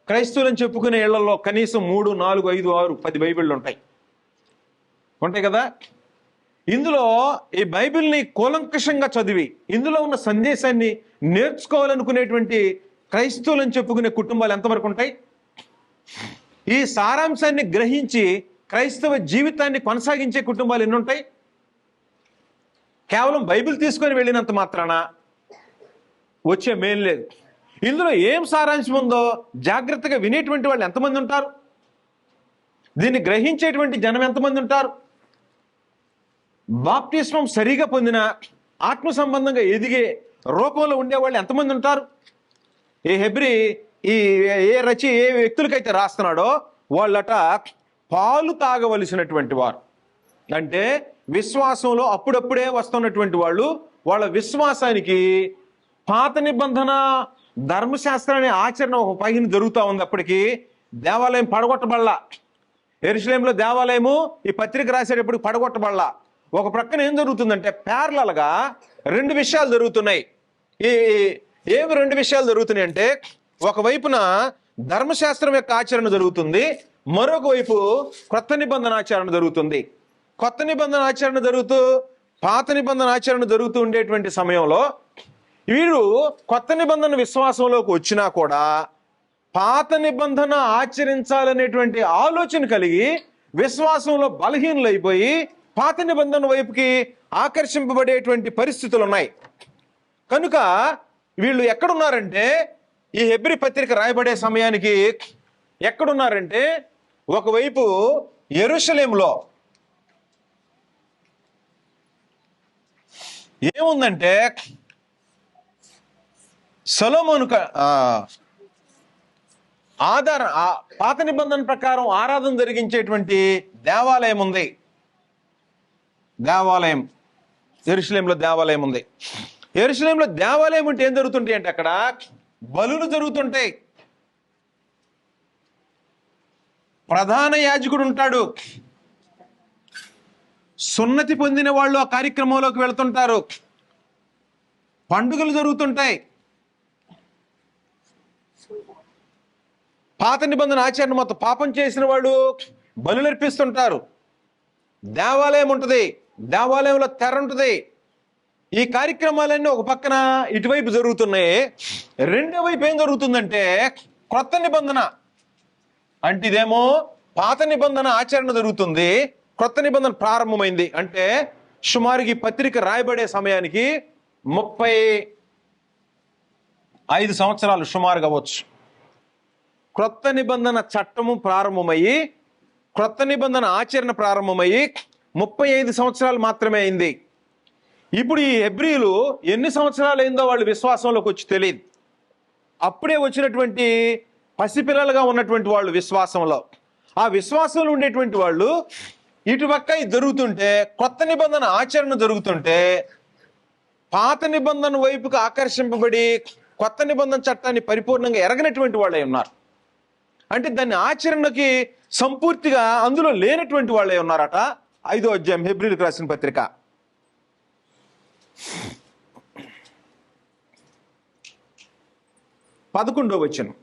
క్రైస్తవులను చెప్పుకునే ఇళ్లలో కనీసం 3, 4, 5, 6, 10 బైబిళ్ళు ఉంటాయి కదా. ఇందులో ఈ బైబిల్ని కూలంకషంగా చదివి ఇందులో ఉన్న సందేశాన్ని నేర్చుకోవాలనుకునేటువంటి క్రైస్తవులను చెప్పుకునే కుటుంబాలు ఎంతవరకు ఉంటాయి? ఈ సారాంశాన్ని గ్రహించి క్రైస్తవ జీవితాన్ని కొనసాగించే కుటుంబాలు ఎన్ని ఉంటాయి? కేవలం బైబిల్ తీసుకొని వెళ్ళినంత మాత్రాన వచ్చే మేలు లేదు. ఇందులో ఏం సారాంశం ఉందో జాగ్రత్తగా వినేటువంటి వాళ్ళు ఎంతమంది ఉంటారు? దీన్ని గ్రహించేటువంటి జనం ఎంతమంది ఉంటారు? బాప్తిస్మం సరిగా పొందిన ఆత్మ సంబంధంగా ఎదిగే రూపంలో ఉండేవాళ్ళు ఎంతమంది ఉంటారు? ఏ హెబ్రీ ఏ వ్యక్తులకైతే రాస్తున్నాడో వాళ్ళట పాలు తాగవలసినటువంటి వారు, అంటే విశ్వాసంలో అప్పుడప్పుడే వస్తున్నటువంటి వాళ్ళు. వాళ్ళ విశ్వాసానికి పాత నిబంధన ధర్మశాస్త్రాన్ని ఆచరణ ఒక పైన జరుగుతూ ఉంది. అప్పటికి దేవాలయం పడగొట్టబడలా. యెరూషలేములో దేవాలయము ఈ పత్రిక రాసేటప్పుడు పడగొట్టబడలా. ఒక ప్రక్కన ఏం జరుగుతుందంటే ప్యారలల్గా 2 విషయాలు జరుగుతున్నాయి. ఏమి 2 విషయాలు జరుగుతున్నాయి అంటే, ఒకవైపున ధర్మశాస్త్రం యొక్క ఆచరణ జరుగుతుంది, మరొక వైపు క్రొత్త నిబంధన ఆచరణ జరుగుతుంది. కొత్త నిబంధన ఆచరణ జరుగుతూ పాత నిబంధన ఆచరణ జరుగుతూ ఉండేటువంటి సమయంలో వీరు కొత్త నిబంధన విశ్వాసంలోకి వచ్చినా కూడా పాత నిబంధన ఆచరించాలనేటువంటి ఆలోచన కలిగి విశ్వాసంలో బలహీనులైపోయి పాత నిబంధన వైపుకి ఆకర్షింపబడేటువంటి పరిస్థితులు ఉన్నాయి. కనుక వీళ్ళు ఎక్కడున్నారంటే ఈ హెబ్రీ పత్రిక రాయబడే సమయానికి ఎక్కడున్నారంటే ఒకవైపు యెరూషలేములో ఏముందంటే సొలొమోను పాత నిబంధన ప్రకారం ఆరాధన జరిగించేటువంటి దేవాలయం ఉంది. దేవాలయం యెరూషలేములో దేవాలయం ఉంది. యెరూషలేములో దేవాలయం ఉంటే ఏం జరుగుతుంటాయి అంటే అక్కడ బలులు జరుగుతుంటాయి. ప్రధాన యాజకుడు ఉంటాడు. సున్నతి పొందిన వాళ్ళు ఆ కార్యక్రమంలోకి వెళ్తుంటారు. పండుగలు జరుగుతుంటాయి. పాత నిబంధన ఆచరణ మొత్తం పాపం చేసిన వాళ్ళు బలులు అర్పిస్తుంటారు. దేవాలయం ఉంటుంది, దేవాలయంలో తెర ఉంటుంది. ఈ కార్యక్రమాలన్నీ ఒక పక్కన ఇటువైపు జరుగుతున్నాయి. రెండో వైపు ఏం జరుగుతుందంటే క్రొత్త నిబంధన అంటే ఇదేమో పాత నిబంధన ఆచరణ జరుగుతుంది, క్రొత్త నిబంధన ప్రారంభమైంది. అంటే సుమారుగా ఈ పత్రిక రాయబడే సమయానికి 35 సంవత్సరాలు సుమారుగా అవ్వచ్చు. క్రొత్త నిబంధన చట్టము ప్రారంభమయ్యి క్రొత్త నిబంధన ఆచరణ ప్రారంభమయ్యి 35 సంవత్సరాలు మాత్రమే అయింది. ఇప్పుడు ఈ హెబ్రీలు ఎన్ని సంవత్సరాలు అయిందో వాళ్ళు విశ్వాసంలోకి వచ్చి తెలియదు. అప్పుడే వచ్చినటువంటి పసిపిల్లలుగా ఉన్నటువంటి వాళ్ళు విశ్వాసంలో, ఆ విశ్వాసంలో ఉండేటువంటి వాళ్ళు ఇటుపక్క ఇది జరుగుతుంటే కొత్త నిబంధన ఆచరణ జరుగుతుంటే పాత నిబంధన వైపుకు ఆకర్షింపబడి కొత్త నిబంధన చట్టాన్ని పరిపూర్ణంగా ఎరగనటువంటి వాళ్ళే ఉన్నారు. అంటే దాన్ని ఆచరణకి సంపూర్తిగా అందులో లేనటువంటి వాళ్ళే ఉన్నారట. 5వ అధ్యాయం హెబ్రీయులకు రాసిన పత్రిక 11వ వచనం.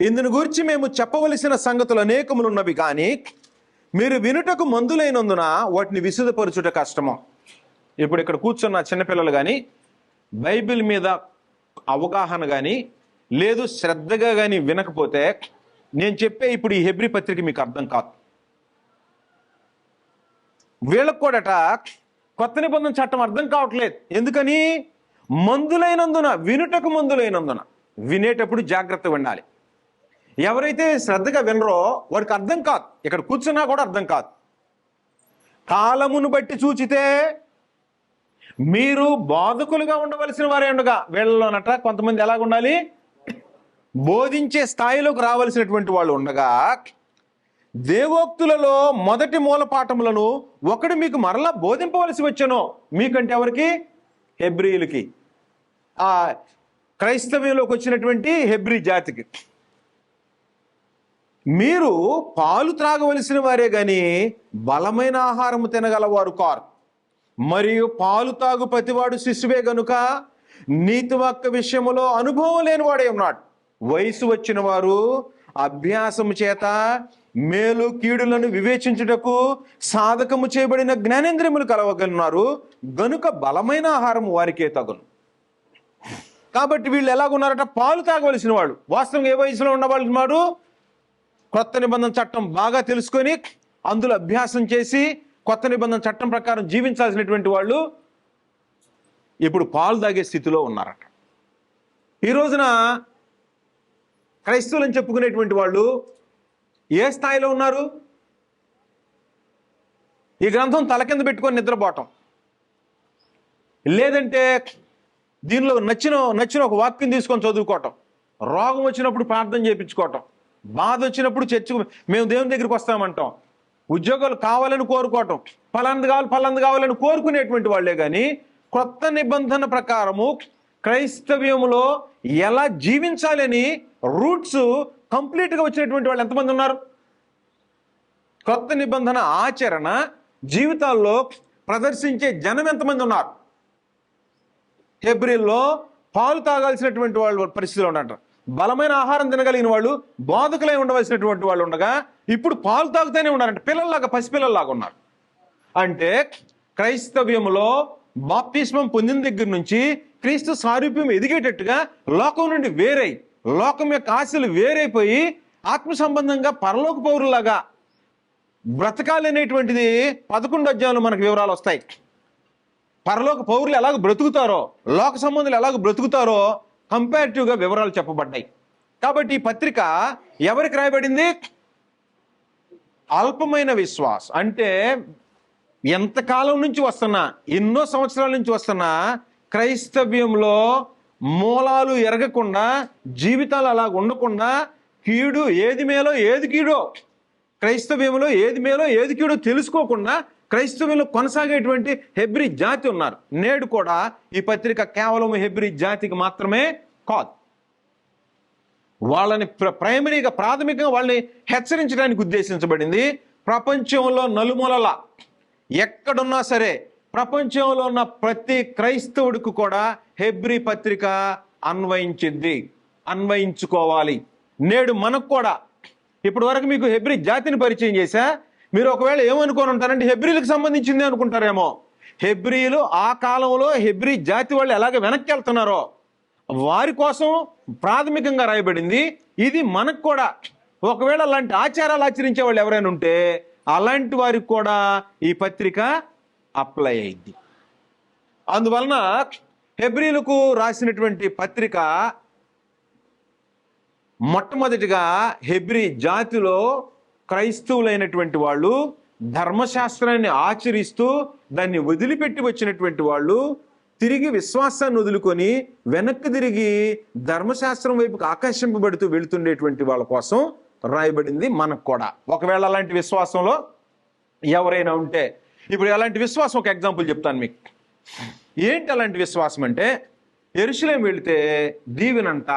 ఇందును గురించి మేము చెప్పవలసిన సంగతులు అనేకములున్నవి కానీ మీరు వినుటకు మందులైనందున వాటిని విశదపరచుట కష్టము. ఇప్పుడు ఇక్కడ కూర్చున్న చిన్నపిల్లలు కానీ బైబిల్ మీద అవగాహన కానీ లేదు శ్రద్ధగా కానీ వినకపోతే నేను చెప్పే ఇప్పుడు ఈ హెబ్రీ పత్రిక మీకు అర్థం కాదు. వీళ్ళకు కూడాట కొత్త నిబంధన చట్టం అర్థం కావట్లేదు. ఎందుకని? మందులైనందున, వినుటకు మందులైనందున. వినేటప్పుడు జాగ్రత్తగా వినాలి. ఎవరైతే శ్రద్ధగా వినరో వాడికి అర్థం కాదు. ఇక్కడ కూర్చున్నా కూడా అర్థం కాదు. కాలమును బట్టి చూచితే మీరు బోధకులుగా ఉండవలసిన వారే ఉండగా వీళ్ళలోనట కొంతమంది ఎలాగ ఉండాలి? బోధించే స్థాయిలోకి రావలసినటువంటి వాళ్ళు ఉండగా దేవోక్తులలో మొదటి మూలపాఠములను ఒకడు మీకు మరలా బోధింపవలసి వచ్చాను. మీకంటే ఎవరికి? హెబ్రీయులకి, ఆ క్రైస్తవ్యంలోకి వచ్చినటువంటి హెబ్రీ జాతికి. మీరు పాలు త్రాగవలసిన వారే గాని బలమైన ఆహారము తినగలవారు కారు. మరియు పాలు తాగు ప్రతివాడు శిశువే గనుక నీతివాక్య విషయములో అనుభవం లేనివాడే ఉన్నాడు. వయసు వచ్చిన వారు అభ్యాసము చేత మేలు కీడులను వివేచించుటకు సాధకము చేయబడిన జ్ఞానేంద్రియములు కలవగలున్నారు గనుక బలమైన ఆహారం వారికే తగును. కాబట్టి వీళ్ళు ఎలాగున్నారట? పాలు తాగవలసిన వాళ్ళు. వాస్తవంగా ఏ వయసులో ఉన్నవాళ్ళు ఉన్నారు? కొత్త నిబంధన చట్టం బాగా తెలుసుకొని అందులో అభ్యాసం చేసి కొత్త నిబంధన చట్టం ప్రకారం జీవించాల్సినటువంటి వాళ్ళు ఇప్పుడు పాలు తాగే స్థితిలో ఉన్నారట. ఈ రోజున క్రైస్తవులని చెప్పుకునేటువంటి వాళ్ళు ఏ స్థాయిలో ఉన్నారు? ఈ గ్రంథం తల కింద పెట్టుకొని నిద్రపోవటం, లేదంటే దీనిలో నచ్చిన ఒక వాక్యం తీసుకొని చదువుకోవటం, రోగం వచ్చినప్పుడు ప్రార్థన చేయించుకోవటం, బాధ వచ్చినప్పుడు చర్చకు మేము దేవుని దగ్గరికి వస్తామంటాం, ఉద్యోగాలు కావాలని కోరుకోవటం, ఫలాంది కావాలని కోరుకునేటువంటి వాళ్ళే కానీ కొత్త నిబంధన ప్రకారము క్రైస్తవ్యంలో ఎలా జీవించాలని రూట్స్ కంప్లీట్గా వచ్చినటువంటి వాళ్ళు ఎంతమంది ఉన్నారు? కొత్త నిబంధన ఆచరణ జీవితాల్లో ప్రదర్శించే జనం ఎంతమంది ఉన్నారు? హెబ్రీల్లో పాలు తాగాల్సినటువంటి వాళ్ళు పరిస్థితిలో ఉన్నట్టు బలమైన ఆహారం తినగలిగిన వాళ్ళు, బోధకులై ఉండవలసినటువంటి వాళ్ళు ఉండగా ఇప్పుడు పాలు తాగుతూనే ఉన్నారంట. పిల్లల్లాగా, పసిపిల్లల్లాగా ఉన్నారు. అంటే క్రైస్తవ్యంలో బాప్తిస్మం పొందిన దగ్గర నుంచి క్రీస్తు సారూప్యం ఎదిగేటట్టుగా లోకం నుండి వేరై, లోకం యొక్క ఆశలు వేరైపోయి ఆత్మ సంబంధంగా పరలోక పౌరులాగా బ్రతకాలి అనేటువంటిది 11 అధ్యాయంలో మనకు వివరాలు వస్తాయి. పరలోక పౌరులు ఎలాగ బ్రతుకుతారో, లోక సంబంధులు ఎలాగ బ్రతుకుతారో కంపారిటివ్గా వివరాలు చెప్పబడ్డాయి. కాబట్టి ఈ పత్రిక ఎవరికి రాయబడింది? అల్పమైన విశ్వాసం అంటే ఎంతకాలం నుంచి వస్తున్నా, ఎన్నో సంవత్సరాల నుంచి వస్తున్నా క్రైస్తవ్యంలో మూలాలు ఎరగకుండా, జీవితాలు అలా ఉండకుండా, కీడు ఏది మేలో ఏది కీడో, క్రైస్తవ్యంలో ఏది మేలో ఏది కీడో తెలుసుకోకుండా క్రైస్తవ్యంలో కొనసాగేటువంటి హెబ్రీ జాతి ఉన్నారు. నేడు కూడా ఈ పత్రిక కేవలం హెబ్రీ జాతికి మాత్రమే కాదు, వాళ్ళని ప్రైమరీగా, ప్రాథమికంగా వాళ్ళని హెచ్చరించడానికి ఉద్దేశించబడింది. ప్రపంచంలో నలుమూలలా ఎక్కడున్నా సరే ప్రపంచంలో ఉన్న ప్రతి క్రైస్తవుడికి కూడా హెబ్రీ పత్రిక అన్వయించింది, అన్వయించుకోవాలి. నేడు మనకు కూడా, ఇప్పటి వరకు మీకు హెబ్రీ జాతిని పరిచయం చేశా. మీరు ఒకవేళ ఏమనుకొని ఉంటారంటే హెబ్రీలకు సంబంధించింది అనుకుంటారేమో. హెబ్రీలు ఆ కాలంలో హెబ్రీ జాతి వాళ్ళు ఎలాగ వెనక్కి వెళ్తున్నారో వారి కోసం ప్రాథమికంగా రాయబడింది. ఇది మనకు కూడా ఒకవేళ అలాంటి ఆచారాలు ఆచరించే వాళ్ళు ఎవరైనా ఉంటే అలాంటి వారికి కూడా ఈ పత్రిక అప్లై అయింది. అందువలన హెబ్రీలకు రాసినటువంటి పత్రిక మొట్టమొదటిగా హెబ్రీ జాతిలో క్రైస్తవులైనటువంటి వాళ్ళు, ధర్మశాస్త్రాన్ని ఆచరిస్తూ దాన్ని వదిలిపెట్టి వచ్చినటువంటి వాళ్ళు, తిరిగి విశ్వాసాన్ని వదులుకొని వెనక్కి తిరిగి ధర్మశాస్త్రం వైపుకి ఆకర్షింపబడుతూ వెళుతుండేటువంటి వాళ్ళ కోసం రాయబడింది. మనకు కూడా ఒకవేళ అలాంటి విశ్వాసంలో ఎవరైనా ఉంటే, ఇప్పుడు అలాంటి విశ్వాసం ఒక ఎగ్జాంపుల్ చెప్తాను మీకు. ఏంటి అలాంటి విశ్వాసం అంటే, యెరూషలేము వెళితే దీవెనంట,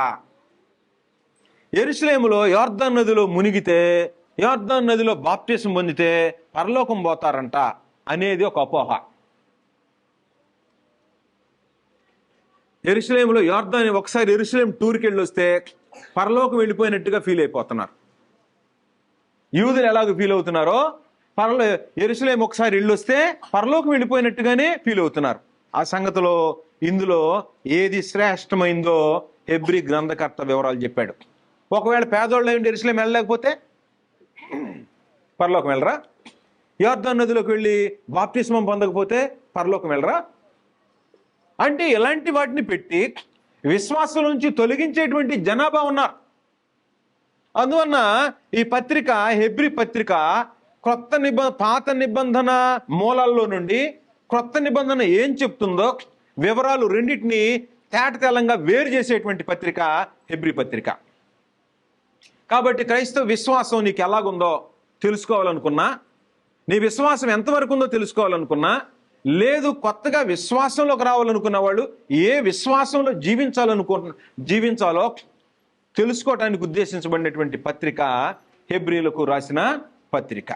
యెరూషలేములో యోర్దాను నదిలో మునిగితే, యోర్దాను నదిలో బాప్టిజం పొందితే పరలోకం పోతారంట అనేది ఒక అపోహ. యెరూషలేములో ఒకసారి యెరూషలేం టూర్కి వెళ్ళి వస్తే పరలోకం వెళ్ళిపోయినట్టుగా ఫీల్ అయిపోతున్నారు. యూదులు ఎలాగో ఫీల్ అవుతున్నారో యెరూషలేం ఒకసారి వెళ్ళి వస్తే పరలోకం వెళ్ళిపోయినట్టుగానే ఫీల్ అవుతున్నారు. ఆ సంగతిలో ఇందులో ఏది శ్రేష్టమైందో హెబ్రీ గ్రంథకర్త వివరాలు చెప్పాడు. ఒకవేళ పేదోళ్ళు అయ్యి యెరూషలేం వెళ్ళలేకపోతే పరలోకం వెళ్ళరా? యోర్దాను నదిలోకి వెళ్ళి బాప్తిస్మం పొందకపోతే పరలోకం వెళ్ళరా? అంటే ఇలాంటి వాటిని పెట్టి విశ్వాసం నుంచి తొలగించేటువంటి జనాభా ఉన్నారు. అందువలన ఈ పత్రిక, హెబ్రీ పత్రిక పాత నిబంధన మూలాల్లో నుండి క్రొత్త నిబంధన ఏం చెప్తుందో వివరాలు రెండింటినీ తేటతెల్లంగా వేరు చేసేటువంటి పత్రిక హెబ్రీ పత్రిక. కాబట్టి క్రైస్తవ విశ్వాసం నీకు ఎలాగుందో తెలుసుకోవాలనుకున్నా, నీ విశ్వాసం ఎంతవరకు ఉందో తెలుసుకోవాలనుకున్నా, లేదు కొత్తగా విశ్వాసంలోకి రావాలనుకున్న వాళ్ళు ఏ విశ్వాసంలో జీవించాలో తెలుసుకోవటానికి ఉద్దేశించబడినటువంటి పత్రిక హెబ్రీలకు రాసిన పత్రిక.